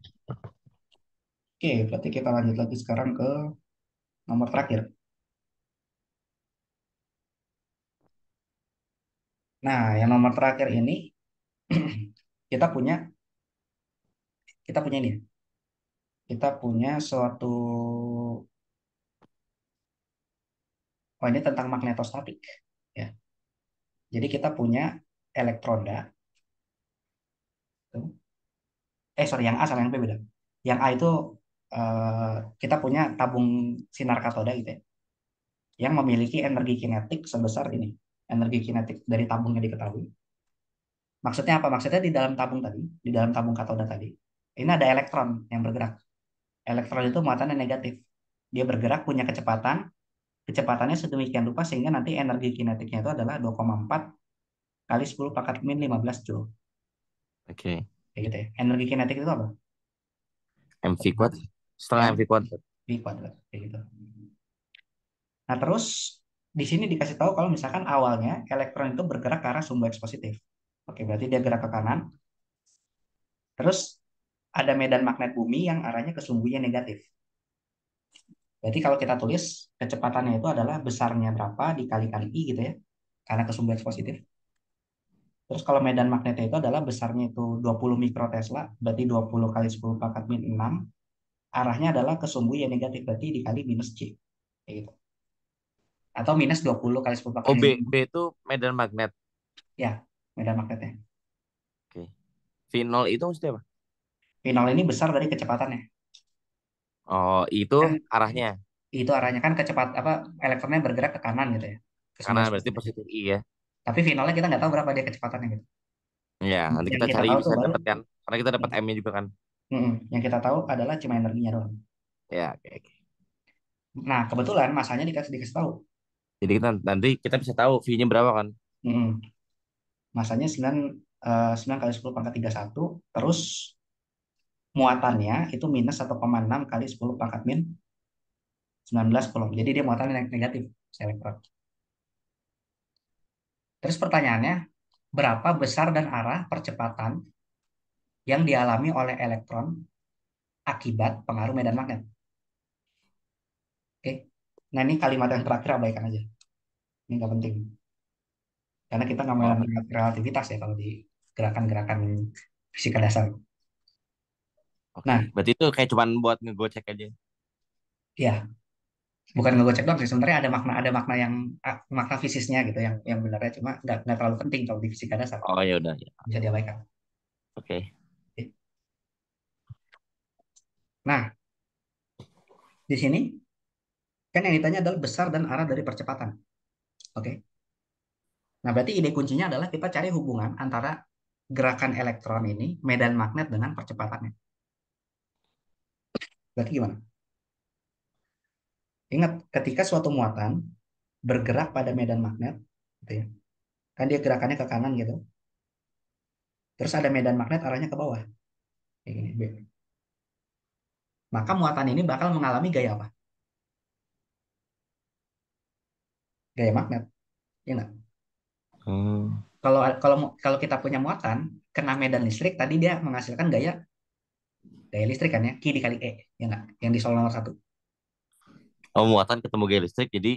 Oke, berarti kita lanjut lagi sekarang ke nomor terakhir. Nah, yang nomor terakhir ini kita punya kita punya ini. Kita punya suatu oh ini tentang magnetostatik ya. Jadi kita punya elektroda tuh. Sorry, yang A sama yang B beda. Yang A itu kita punya tabung sinar katoda gitu ya, yang memiliki energi kinetik sebesar ini. Energi kinetik dari tabungnya diketahui. Maksudnya apa? Maksudnya di dalam tabung tadi, di dalam tabung katoda tadi, ini ada elektron yang bergerak. Elektron itu muatannya negatif. Dia bergerak punya kecepatan, kecepatannya sedemikian rupa sehingga nanti energi kinetiknya itu adalah 2,4 kali 10 pangkat min 15 Joule. Oke. Kayak gitu ya. Energi kinetik itu apa? MV kuat. Setengah MV kuat. V kuadrat. Kayak gitu. Nah, terus di sini dikasih tahu kalau misalkan awalnya elektron itu bergerak ke arah sumbu X positif. Oke, berarti dia gerak ke kanan. Terus ada medan magnet bumi yang arahnya ke sumbunya negatif. Berarti kalau kita tulis kecepatannya itu adalah besarnya berapa dikali-kali I gitu ya. Karena ke sumbu X positif. Terus kalau medan magnetnya itu adalah besarnya itu 20 mikrotesla, berarti 20 kali 10 pangkat min 6. Arahnya adalah ke sumbu yang negatif, berarti dikali minus C. Kayak gitu. Atau minus 20 kali 10 pangkat Oh, min B 6. itu medan magnet. Ya, medan magnetnya. Oke. V0 itu maksudnya apa? V0 ini besar dari kecepatannya. Oh, itu Kan arahnya. itu arahnya kan apa elektronnya bergerak ke kanan gitu ya, ke Kanan 99 berarti derajat. positif I ya. Tapi finalnya kita nggak tahu berapa dia kecepatannya gitu. Ya, nanti Yang kita kita cari tahu tuh bisa baru dapat kan. Karena kita dapat M-nya juga kan. yang kita tahu adalah cuma energinya doang. Ya, oke, oke. Nah, kebetulan masanya dikasih tahu. Jadi kita nanti kita bisa tahu V-nya berapa kan. Mm-mm. Masanya 9 kali 10 pangkat 31, terus muatannya itu minus 1,6 kali 10 pangkat min 19 coulomb. Jadi dia muatannya negatif, elektron. Terus pertanyaannya, berapa besar dan arah percepatan yang dialami oleh elektron akibat pengaruh medan magnet? Oke. Nah, ini kalimat yang terakhir abaikan aja. Ini nggak penting. Karena kita nggak Oh, mengenal relativitas ya kalau di gerakan-gerakan fisika dasar. oke. Nah, Berarti itu kayak cuman buat ngegocek aja. ya bukan ngegocek doang sih. Sebenarnya ada makna yang makna fisisnya gitu yang benarnya cuma nggak terlalu penting kalau di fisika dasar. Oh, ya udah ya. Bisa diabaikan. Oke. Nah, di sini kan yang ditanya adalah besar dan arah dari percepatan. Oke. Nah, berarti ide kuncinya adalah kita cari hubungan antara gerakan elektron ini, medan magnet dengan percepatannya. Berarti gimana? Ingat, ketika suatu muatan bergerak pada medan magnet, gitu ya, kan dia gerakannya ke kanan gitu, terus ada medan magnet arahnya ke bawah, kayak gini, B. Maka muatan ini bakal mengalami gaya apa? Gaya magnet, ya nggak? Hmm. Kalau kalau kalau kita punya muatan kena medan listrik, tadi dia menghasilkan gaya gaya listrik kan ya, Q dikali E, ya nggak? Yang di soal nomor satu. Oh, muatan ketemu gaya listrik jadi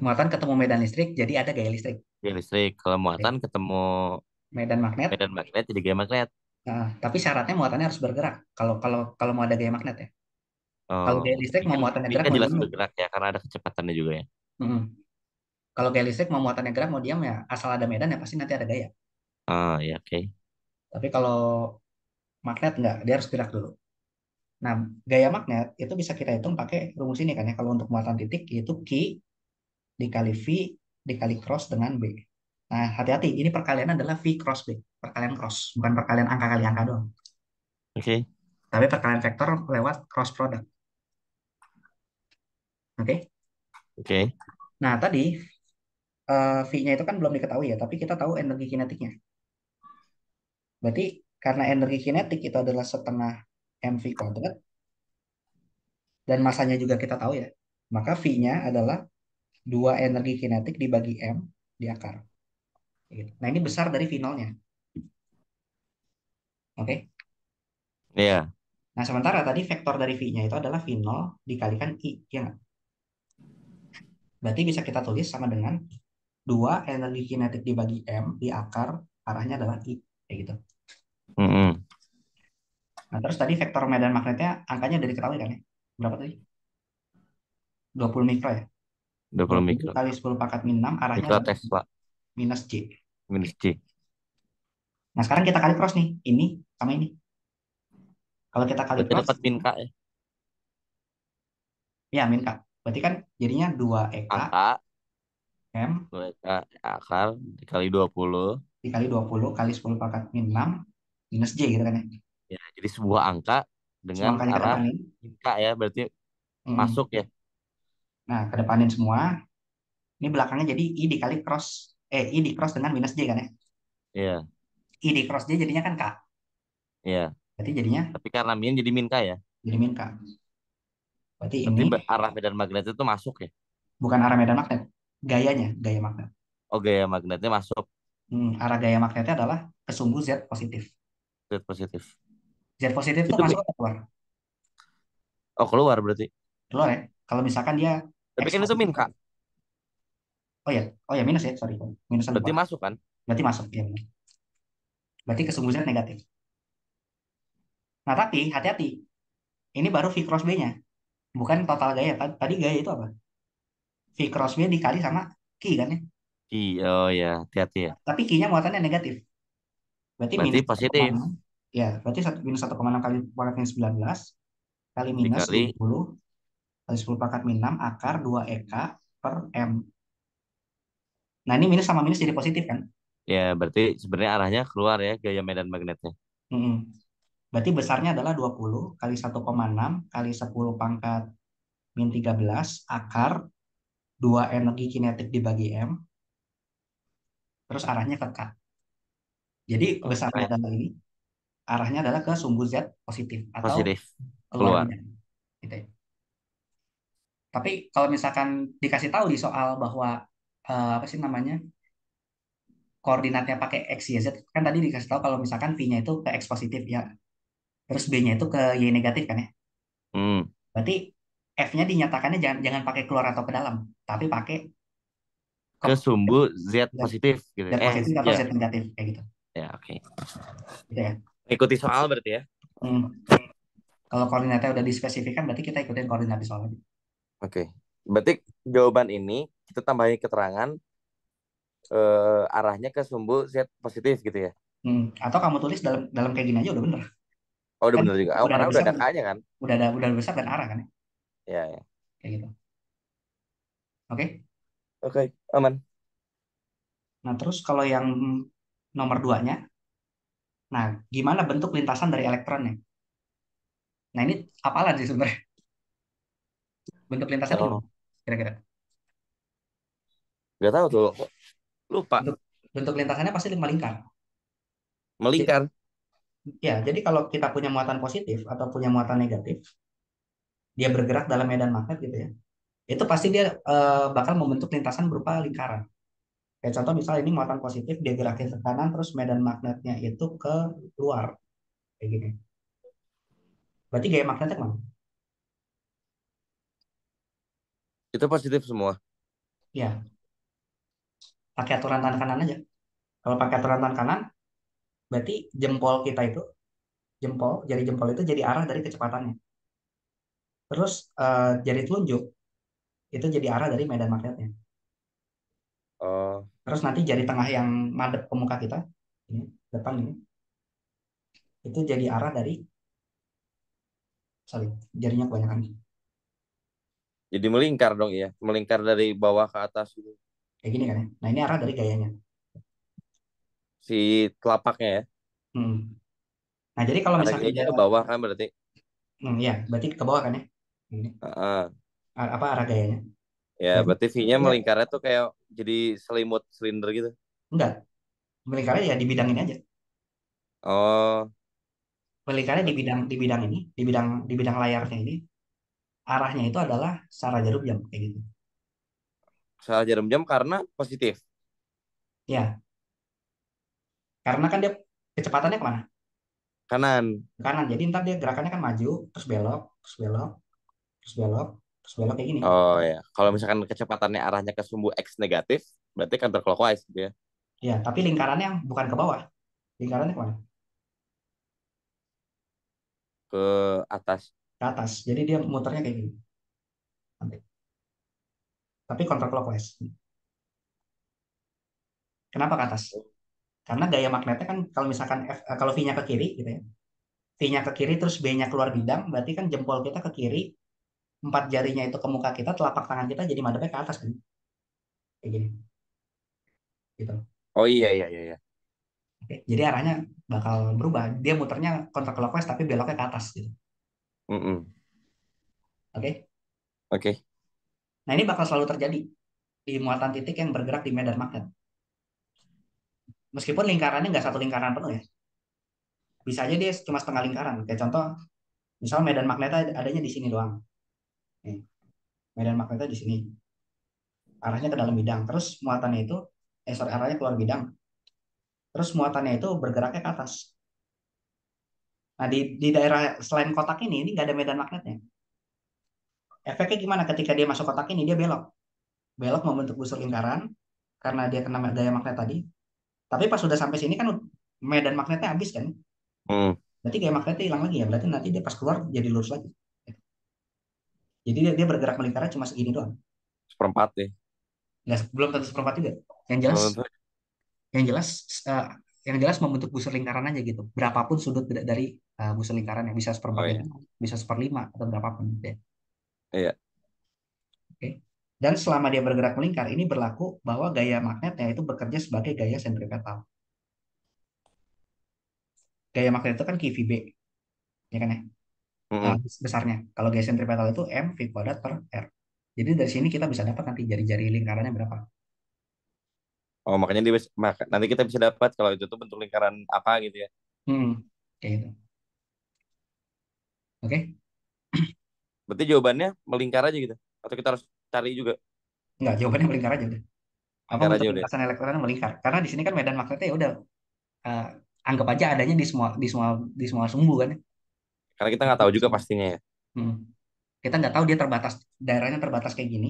Muatan ketemu medan listrik, jadi ada gaya listrik. gaya listrik. Kalau muatan Oke. ketemu Medan magnet. medan magnet jadi gaya magnet. Nah, tapi syaratnya muatannya harus bergerak. Kalau kalau kalau mau ada gaya magnet ya. Kalau Oh, gaya listrik ini mau kan muatannya ini gerak kan mau jelas diam. bergerak ya karena ada kecepatannya juga ya. Mm-mm. Kalau gaya listrik mau muatannya gerak mau diam ya asal ada medan ya pasti nanti ada gaya. Oh, ya oke. Tapi kalau magnet enggak, dia harus gerak dulu. Nah, gaya magnet itu bisa kita hitung pakai rumus ini kan ya. Kalau untuk muatan titik itu Q dikali V dikali cross dengan B. Nah, hati-hati, ini perkalian adalah V cross B. Perkalian cross, bukan perkalian angka kali angka doang. Oke. Tapi perkalian vektor lewat cross product. Oke? Oke. Nah, tadi V-nya itu kan belum diketahui ya, tapi kita tahu energi kinetiknya. Berarti karena energi kinetik itu adalah setengah mv kuadrat dan masanya juga kita tahu ya, maka V-nya adalah dua energi kinetik dibagi m di akar. Gitu. Nah ini besar dari finalnya. Oke. Iya. Nah sementara tadi vektor dari V-nya itu adalah V0 dikalikan I. Ya nggak? Berarti bisa kita tulis sama dengan dua energi kinetik dibagi m di akar arahnya adalah I. Kayak gitu. Mm-mm. Nah terus tadi vektor medan magnetnya angkanya dari ketahui kan ya? Berapa tadi? 20 mikro ya? 20 20 mikro. kali 10 pangkat min 6 arahnya Mikro adalah Tesla minus J. Oke. minus J. Nah, sekarang kita kali cross nih. Ini sama ini. Kalau kita kali Berarti cross, dapat min K ya. ya min K. Berarti kan jadinya 2 EK Angka M 2K akar dikali 20. dikali 20 kali 10 pangkat min 6 minus J gitu kan ya. Ya, jadi sebuah angka Semua dengan angkanya ke arah depanin. min K ya. Berarti Mm-mm. masuk ya. Nah, ke depanin semua. Ini belakangnya jadi I dikali cross. I di cross dengan minus J kan ya. Iya. I di cross J jadinya kan K. Iya. Berarti jadinya Tapi karena min jadi min K ya. jadi min K. Berarti Berarti ini arah medan magnet itu masuk ya. bukan arah medan magnet. Gayanya, gaya magnet. Oh, gaya magnetnya masuk. Arah gaya magnetnya adalah ke sumbu Z positif. Zat positif. Z positif tuh Itu masuk atau keluar? oh keluar berarti. Keluar ya. Kalau misalkan dia Tapi X kan itu positif. min K. Oh ya minus ya, sorry. Minusan Berarti keluar. masuk kan? Berarti masuk, ya benar. Berarti kesungguhan negatif. Nah tapi hati-hati, ini baru V cross B-nya, bukan total gaya. Tadi gaya itu apa? V cross B dikali sama Q kan ya. Oh ya, hati-hati ya. Tapi Q-nya muatannya negatif. Berarti Berarti minus 1,6. positif. Ya, berarti minus 1,6 kali kuadratnya 19 kali minus dikali 20 kali 10 pangkat min 6 akar 2 EK per M. Nah, ini minus sama minus jadi positif kan? ya berarti sebenarnya arahnya keluar ya gaya medan magnetnya. Mm-mm. Berarti besarnya adalah 20 kali 1,6 kali 10 pangkat min 13 akar 2 energi kinetik dibagi M, terus arahnya ke K. Jadi besarnya Oke, adalah ini, arahnya adalah ke sumbu Z positif atau positif keluar keluar. bidang. Gitu ya. Tapi kalau misalkan dikasih tahu di soal bahwa apa sih namanya koordinatnya pakai X, Y, Z, kan tadi dikasih tahu kalau misalkan V-nya itu ke X positif ya, terus B-nya itu ke Y negatif kan ya. Hmm. Berarti F-nya dinyatakannya jangan jangan pakai keluar atau ke dalam, tapi pakai ke Ke sumbu Z Z, positif gitu. Z positif atau Ya, Z negatif kayak gitu. ya oke. Gitu ya. Ikuti soal berarti ya. Hmm. Kalau koordinatnya udah dispesifikan, berarti kita ikutin koordinat di soal aja. Oke. Berarti jawaban ini kita tambahin keterangan arahnya ke sumbu Z positif gitu ya. Atau kamu tulis dalam dalam kayak gini aja udah bener. Oh, udah Kan bener juga. Oh, udah ada karena udah besar, ada K-nya kan. udah ada besar dan arah kan ya, Ya, ya. kayak gitu. Oke. Oke, aman. Nah, terus kalau yang nomor duanya, nah gimana bentuk lintasan dari elektronnya? Nah, ini apalan sih sebenarnya. Bentuk lintasannya itu Oh, gimana? Kira-kira. nggak tahu tuh. Lupa. Bentuk bentuk lintasannya pasti lima lingkar. Jadi, Melingkar. ya, jadi kalau kita punya muatan positif atau punya muatan negatif, dia bergerak dalam medan magnet gitu ya. Itu pasti dia bakal membentuk lintasan berupa lingkaran. Kayak contoh misalnya ini muatan positif, dia gerakin ke kanan, terus medan magnetnya itu ke luar, kayak gini. Berarti gaya magnetnya kemana? Itu positif semua. Ya, pakai aturan tangan kanan aja. Kalau pakai aturan tangan kanan, berarti jempol kita itu, jari jempol itu jadi arah dari kecepatannya. Terus jari telunjuk itu jadi arah dari medan magnetnya. Oh, Terus nanti jari tengah yang madep ke muka kita, ini, depan ini, itu jadi arah dari, sorry, jarinya kebanyakan. jadi melingkar dong ya. Melingkar dari bawah ke atas gitu. Kayak gini kan ya. Nah, ini arah dari gayanya. Si telapaknya ya. Hmm. Nah, jadi kalau Arah misalkan gayanya ke bawah kan berarti. ya, berarti ke bawah kan ya. Ini, Heeh. apa arah gayanya? Ya, Berarti berarti V-nya dia melingkarnya tuh kayak jadi selimut silinder gitu. enggak, melingkarnya ya di bidang ini aja. Oh, Melingkarnya di berarti bidang ini, di bidang layarnya ini, arahnya itu adalah searah jarum jam kayak gitu. salah jarum jam karena positif. Ya, karena kan dia kecepatannya kemana? Kanan. Ke kanan. Jadi ntar dia gerakannya kan maju, terus belok, terus belok, terus belok, terus belok kayak gini. Oh ya, kalau misalkan kecepatannya arahnya ke sumbu X negatif, berarti counterclockwise gitu ya, Ya, tapi lingkarannya bukan ke bawah. Lingkarannya kemana? ke atas. Ke atas. Jadi dia muternya kayak gini. Nanti. Tapi counterclockwise. Kenapa ke atas? Karena gaya magnetnya kan kalau misalkan kalau V-nya ke kiri gitu ya. V-nya ke kiri terus B-nya keluar bidang, berarti kan jempol kita ke kiri, empat jarinya itu ke muka kita, telapak tangan kita jadi madepnya ke atas kan. Kayak gini. Gitu. Oh iya iya iya. Iya. Oke. Jadi arahnya bakal berubah. Dia muternya counterclockwise tapi beloknya ke atas gitu. Mm-mm. Oke. Oke. Nah, ini bakal selalu terjadi di muatan titik yang bergerak di medan magnet. Meskipun lingkarannya nggak satu lingkaran penuh ya. Bisa aja dia cuma setengah lingkaran. Kayak contoh, misal medan magnetnya adanya di sini doang. Nih, medan magnetnya di sini. Arahnya ke dalam bidang. Terus muatannya itu, sorry, arahnya keluar bidang. Terus muatannya itu bergeraknya ke atas. Nah, di daerah selain kotak ini nggak ada medan magnetnya. Efeknya gimana ketika dia masuk kotak ini, dia belok. Belok membentuk busur lingkaran, karena dia kena daya magnet tadi. Tapi pas sudah sampai sini kan medan magnetnya habis kan. Hmm. Berarti gaya magnetnya hilang lagi ya. Berarti nanti dia pas keluar jadi lurus lagi. Jadi dia bergerak melingkarnya cuma segini doang. Seperempat deh. Nggak, belum tentu seperempat juga. Yang jelas, Belum tentu. yang jelas, eh, yang jelas membentuk busur lingkaran aja gitu. Berapapun sudut dari busur lingkaran yang bisa seperempat Oh iya. detik, bisa seperlima atau berapapun gitu ya. Iya. Oke. Dan selama dia bergerak melingkar, ini berlaku bahwa gaya magnetnya itu bekerja sebagai gaya sentripetal. Gaya magnet itu kan Q V B, ya kan ya? Mm-mm. Besarnya. Kalau gaya sentripetal itu M V kuadrat per R. Jadi dari sini kita bisa dapat nanti jari-jari lingkarannya berapa. Oh makanya nanti kita bisa dapat kalau itu tuh bentuk lingkaran apa gitu ya. Hmm, kayak gitu. Oke? Berarti jawabannya melingkar aja gitu. Atau kita harus cari juga Enggak, jawabannya melingkar aja udah. Apa lingkar bentuk aja udah. lintasan elektronnya melingkar? Karena di sini kan medan magnetnya ya udah eh, anggap aja adanya di semua sumbu kan. Ya. Karena kita nggak tahu juga pastinya ya. Hmm. Kita nggak tahu dia terbatas, daerahnya terbatas kayak gini,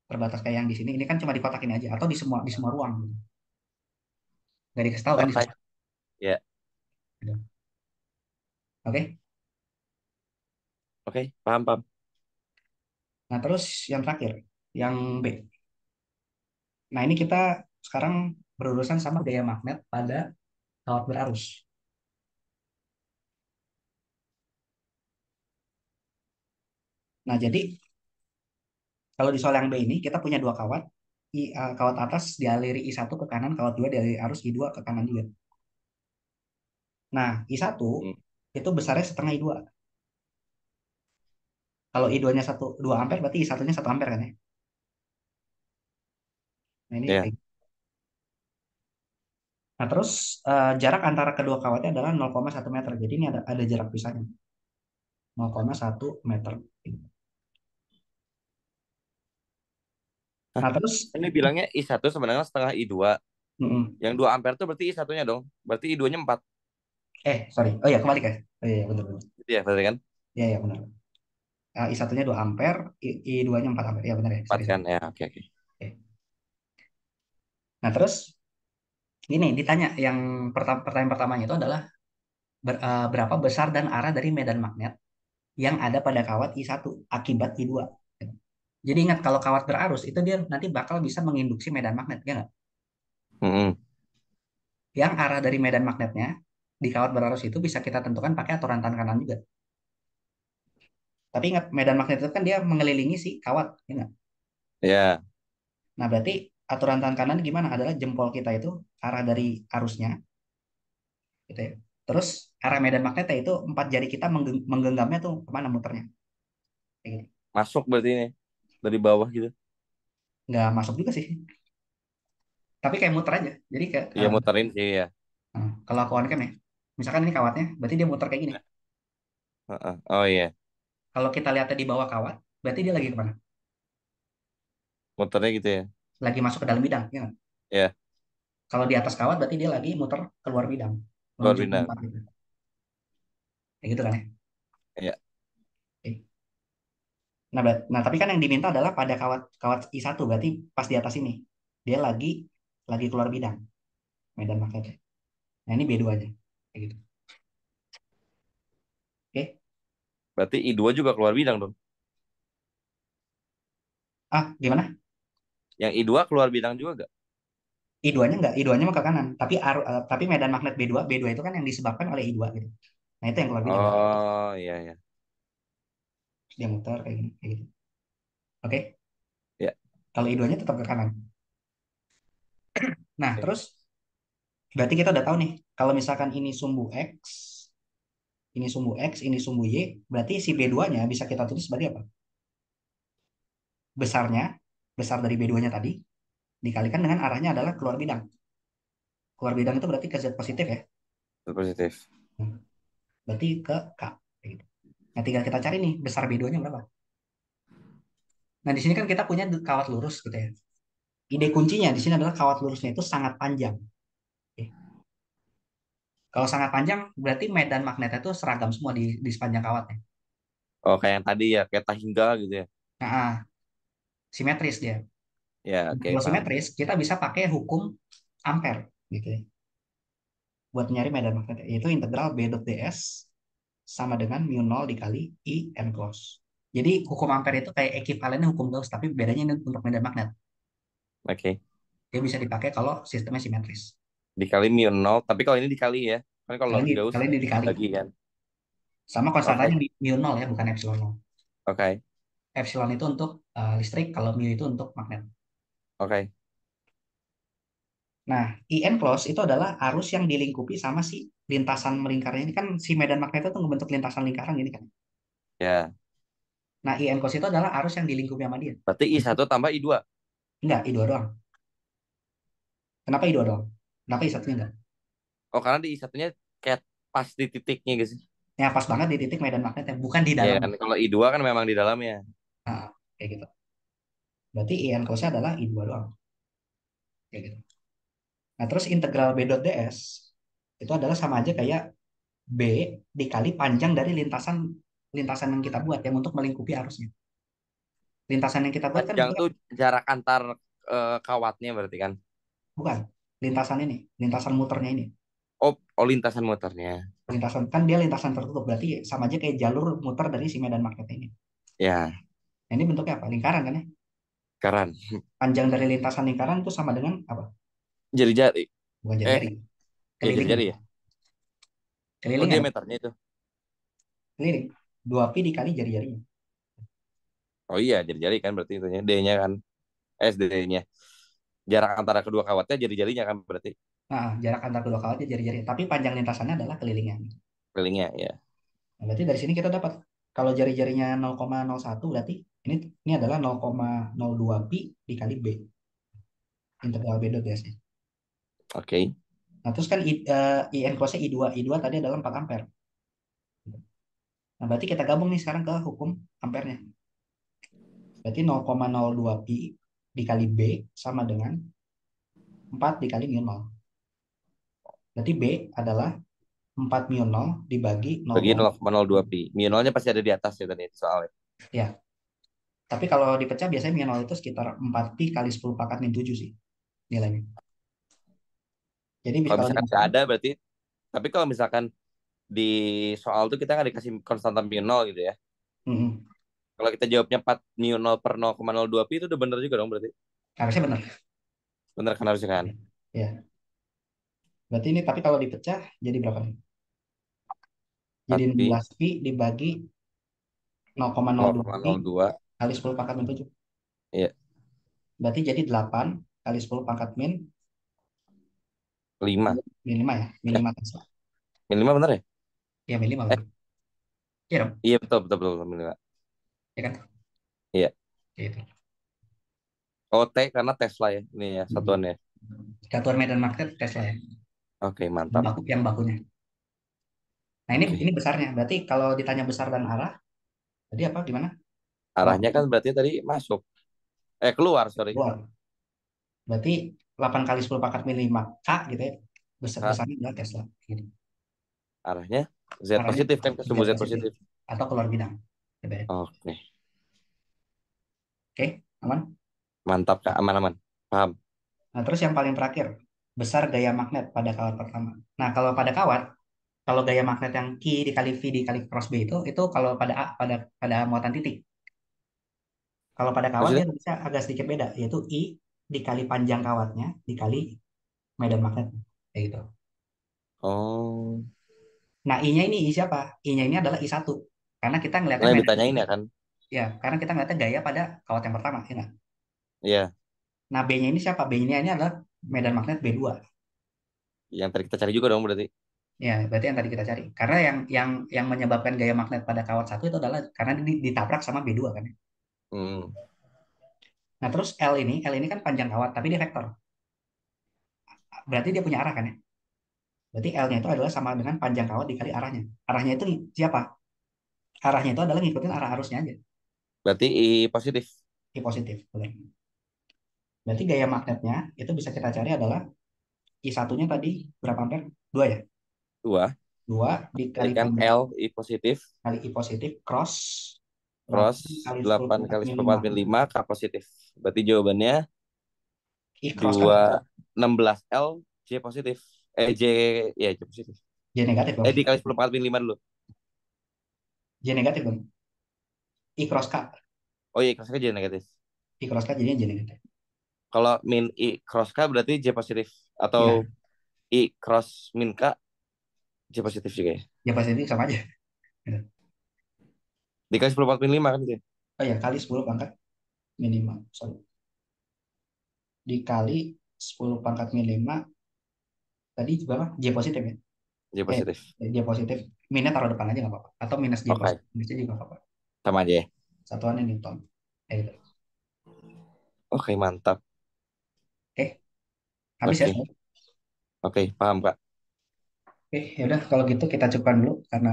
terbatas kayak yang di sini. Ini kan cuma di kotak ini aja atau di semua ruang. Gitu. Nggak dikasih tahu kan di sini. Tanya. Ya, Oke? oke, paham paham. Nah, terus yang terakhir, yang B. Nah, ini kita sekarang berurusan sama gaya magnet pada kawat berarus. Nah, jadi kalau di soal yang B ini kita punya dua kawat. Kawat atas dialiri I1 ke kanan, kawat 2 dialiri arus I2 ke kanan juga. Nah, I1 Hmm. itu besarnya setengah I2. Kalau I2-nya 2 ampere berarti I1-nya 1 ampere kan ya. Nah, ini Ya, kayak gitu. Nah, terus jarak antara kedua kawatnya adalah 0,1 meter. Jadi ini ada jarak pisahnya 0,1 meter. hah? Nah, terus Ini bilangnya I1 sebenarnya setengah I2. mm-mm. Yang 2 ampere tuh berarti I1-nya dong. Berarti I2-nya 4. Sorry. Oh ya, kembali guys. Oh iya, benar benar. Gitu ya, berarti kan? Iya, iya benar. I1-nya 2 ampere, I2-nya 4 ampere. Iya benar ya. 4 Sorry, kan? sorry. Ya, oke oke. Oke. Nah, terus ini ditanya yang pertanyaan pertamanya itu adalah berapa besar dan arah dari medan magnet yang ada pada kawat I1 akibat I2. Jadi ingat kalau kawat berarus itu dia nanti bakal bisa menginduksi medan magnet, ya nggak? Mm-mm. Yang arah dari medan magnetnya di kawat berarus itu bisa kita tentukan pakai aturan tangan kanan juga. Tapi ingat medan magnet itu kan dia mengelilingi si kawat, ya nggak? Ya, Nah berarti aturan tangan kanan gimana? Adalah jempol kita itu arah dari arusnya, gitu ya. Terus arah medan magnetnya itu empat jari kita menggenggamnya tuh kemana muternya? Kayak gitu. masuk berarti ini dari bawah gitu. Nggak masuk juga sih. Tapi kayak muter aja. Jadi kayak Iya muterin sih ya. kalau aku on cam ya, misalkan ini kawatnya, berarti dia muter kayak gini. Heeh. Oh iya, Kalau kita lihatnya di bawah kawat, berarti dia lagi kemana? muternya gitu ya. Lagi masuk ke dalam bidang, ya nggak? Ya, Kalau di atas kawat, berarti dia lagi muter keluar bidang, keluar menuju bintang. tempat gitu. Kayak gitu kan ya? Ya, Oke. Nah, tapi kan yang diminta adalah pada kawat kawat I1, berarti pas di atas ini. Dia lagi keluar bidang, medan magnetnya. Nah, ini B2-nya. Kayak gitu. Oke. berarti I2 juga keluar bidang dong. Gimana? Yang I2 keluar bidang juga gak? I2-nya enggak, I2-nya mah ke kanan. Tapi medan magnet B2 itu kan yang disebabkan oleh I2 gitu. Nah, itu yang keluar bidang. Oh iya ya. Terus dia muter kayak gini, kayak gitu. Oke. Ya, Kalau I2-nya tetap ke kanan. Nah, oke. terus berarti kita udah tahu nih, kalau misalkan ini sumbu X, ini sumbu Y, berarti si B2-nya bisa kita tulis sebagai apa? Besarnya, besar dari B2-nya tadi, dikalikan dengan arahnya adalah keluar bidang. Keluar bidang itu berarti ke Z positif ya. Itu positif. Hmm, Berarti ke K. Kayak gitu. Nah, tinggal kita cari nih, besar B2-nya berapa? Nah, di sini kan kita punya kawat lurus gitu ya. Ide kuncinya di sini adalah kawat lurusnya itu sangat panjang. Oke. Kalau sangat panjang, berarti medan magnetnya itu seragam semua di sepanjang kawatnya. Oh kayak yang tadi ya, kayak Tahingga gitu ya. Nah, simetris dia. Ya, Nah, oke kalau paham. simetris, kita bisa pakai hukum ampere gitu ya. Buat nyari medan magnet, yaitu integral B dot ds sama dengan mu nol dikali I n close. Jadi hukum ampere itu kayak ekivalennya hukum Gauss, tapi bedanya ini untuk medan magnet. Oke. Dia bisa dipakai kalau sistemnya simetris. Dikali mu nol, tapi kalau ini dikali ya. Kan kalau Kali ini, Gauss kali ini dikali. bagi kan. Sama konstantanya Oke, mu nol ya, bukan epsilon nol. oke, Epsilon itu untuk listrik, kalau mu itu untuk magnet. oke. Nah, In close itu adalah arus yang dilingkupi sama si lintasan melingkarnya ini kan, si medan magnet itu membentuk lintasan lingkaran gini kan. Ya, Nah, In close itu adalah arus yang dilingkupi sama dia. berarti I1 tambah I2. Enggak, I2 doang. Kenapa I2 doang? Kenapa I1-nya enggak? Oh, karena di I1-nya kayak pas di titiknya gitu sih. Ya, pas banget di titik medan magnetnya, bukan di Iya dalam. kan, kalau I2 kan memang di dalamnya. Nah, kayak gitu. Berarti In close-nya adalah I2 doang. Kayak gitu. Nah, terus integral B dot ds itu adalah sama aja kayak B dikali panjang dari lintasan lintasan yang kita buat yang untuk melingkupi arusnya. Lintasan yang kita buat kan Panjang bentuknya tuh jarak antar kawatnya berarti kan. bukan lintasan ini, lintasan muternya ini. Oh, oh lintasan motornya. Lintasan kan dia lintasan tertutup, berarti sama aja kayak jalur muter dari si medan magnet ini. Ya, Nah, ini bentuknya apa? Lingkaran kan ya? keren. Panjang dari lintasan lingkaran itu sama dengan apa? Jari-jari. Bukan Eh, jari-jari, ya kelilingnya. jari-jari ya. Oh, Kelilingnya dong, diameternya itu. keliling. 2pi dikali jari-jarinya. Oh iya, jari-jari kan berarti itunya. D-nya kan. SD-nya. Jarak antara kedua kawatnya jari-jarinya kan berarti. Nah, jarak antar kedua kawatnya jari-jari, tapi panjang lintasannya adalah kelilingnya. Kelilingnya ya. Nah, berarti dari sini kita dapat kalau jari-jarinya 0,01 berarti ini adalah 0,02 pi dikali B integral B dot ds. Oke. Nah, terus kan IN close-nya I2. I2 tadi adalah 4 ampere. Nah, berarti kita gabung nih sekarang ke hukum ampernya. Berarti 0,02 pi dikali B sama dengan 4 dikali mu nol. Berarti B adalah 4 mu nol dibagi Bagi 0, 0,02 pi. Mu-nya pasti ada di atas ya tadi soalnya. ya. Tapi kalau dipecah biasanya mu nol itu sekitar 4 pi kali 10 pangkat min 7 sih nilainya. Jadi Kalau kalau misalkan nggak dihitung, ada berarti. Tapi kalau misalkan di soal tuh kita nggak dikasih konstanta mu nol gitu ya. mm, Kalau kita jawabnya 4 mu 0 per 0,02 pi itu udah bener juga dong berarti. harusnya benar. Bener kan harusnya kan. Ya, berarti ini tapi kalau dipecah jadi berapa nih? Jadi 4 pi 16 pi dibagi 0,02 pi 0,02. kali 10 pangkat min 7. Iya. Berarti jadi 8 kali 10 pangkat min 5. min 5 ya, min Eh, 5 Tesla. min 5 bener ya? Ya, min 5 Eh, benar. Iya dong, iya betul betul betul min 5. ya kan? Iya. Gitu. Oh, T karena Tesla ya. Ini ya Mm. satuannya. Satuan medan magnet Tesla ya. Oke, mantap. Yang bakunya. Nah, Oke. ini besarnya. Berarti kalau ditanya besar dan arah, tadi apa gimana? Arahnya 8 kan berarti tadi masuk. Keluar, sorry. keluar. Berarti 8 kali 10 pangkat min 5 K gitu ya. Kak, Besarnya adalah Tesla. Gitu. arahnya Z Arahnya positif kan ke Z sumbu Z positif positif. atau keluar bidang. Gitu ya. Oke. Oke, aman. Mantap, Kak. Aman-aman. Paham. Nah, terus yang paling terakhir, besar gaya magnet pada kawat pertama. Nah, kalau pada kawat, kalau gaya magnet yang Q dikali V dikali cross B itu kalau pada A, pada muatan titik. Kalau pada kawat Maksudnya? dia bisa agak sedikit beda, yaitu I dikali panjang kawatnya dikali medan magnet. Kayak gitu. Oh. Nah, I-nya ini I siapa? I-nya ini adalah I1. Karena kita Nah, ngelihatnya yang medan ditanyain magnet. ya kan? Ya, karena kita ngelihatnya gaya pada kawat yang pertama. Ya nggak? Iya. Nah, B-nya ini siapa? B-nya ini adalah medan magnet B2. Yang tadi kita cari juga dong berarti. Ya, berarti yang tadi kita cari. Karena yang menyebabkan gaya magnet pada kawat satu itu adalah karena ditabrak sama B2 kan ya. Hmm. Nah, terus L ini kan panjang kawat, tapi dia vektor. Berarti dia punya arah kan ya. Berarti L-nya itu adalah sama dengan panjang kawat dikali arahnya. Arahnya itu siapa? Arahnya itu adalah ngikutin arah arusnya aja. Berarti I positif. I positif. Benar. Berarti gaya magnetnya itu bisa kita cari adalah I satunya tadi berapa ampere? 2 ya? 2. 2 Jadi dikali kan panjang L I positif kali I positif cross cross 8 kali 10 8 pangkat kali min 10 5. pangkat min 5 K positif. Berarti jawabannya I cross kan 2 16 L J positif. J ya J positif. J negatif dong. Dikali 10 pangkat min 5 dulu. J negatif dong. I cross K. Oh iya, cross K J negatif. I cross K jadinya J negatif. Kalau min I cross K berarti J positif. Iya, Atau I cross min K J positif juga ya. J positif sama aja. Gitu. Dikali 10 × 4 × 5 kan gitu ya? Oh ya, kali 10 pangkat min 5. Sorry. Dikali 10 pangkat min 5. Tadi juga apa? J positif ya? Jadi Eh, positif. J positif. Minnya taruh depan aja nggak apa-apa. Atau minus J Oke, positif. Minusnya juga nggak apa-apa. sama aja ya. Satuannya Newton. Gitu. Oke, mantap. Oke, habis ya. Oke, oke, paham Kak. Oke, ya udah kalau gitu kita cukupkan dulu karena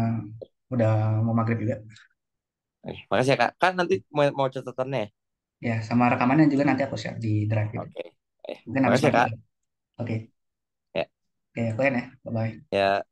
udah mau maghrib juga. Makasih ya Kak. Kan nanti mau catatannya ya? Ya, sama rekamannya juga nanti aku share di drive gitu. Oke. Mungkin habis Makasih ya maghrib Kak. ya. Oke, Ya, oke, aku ya. Bye-bye. ya.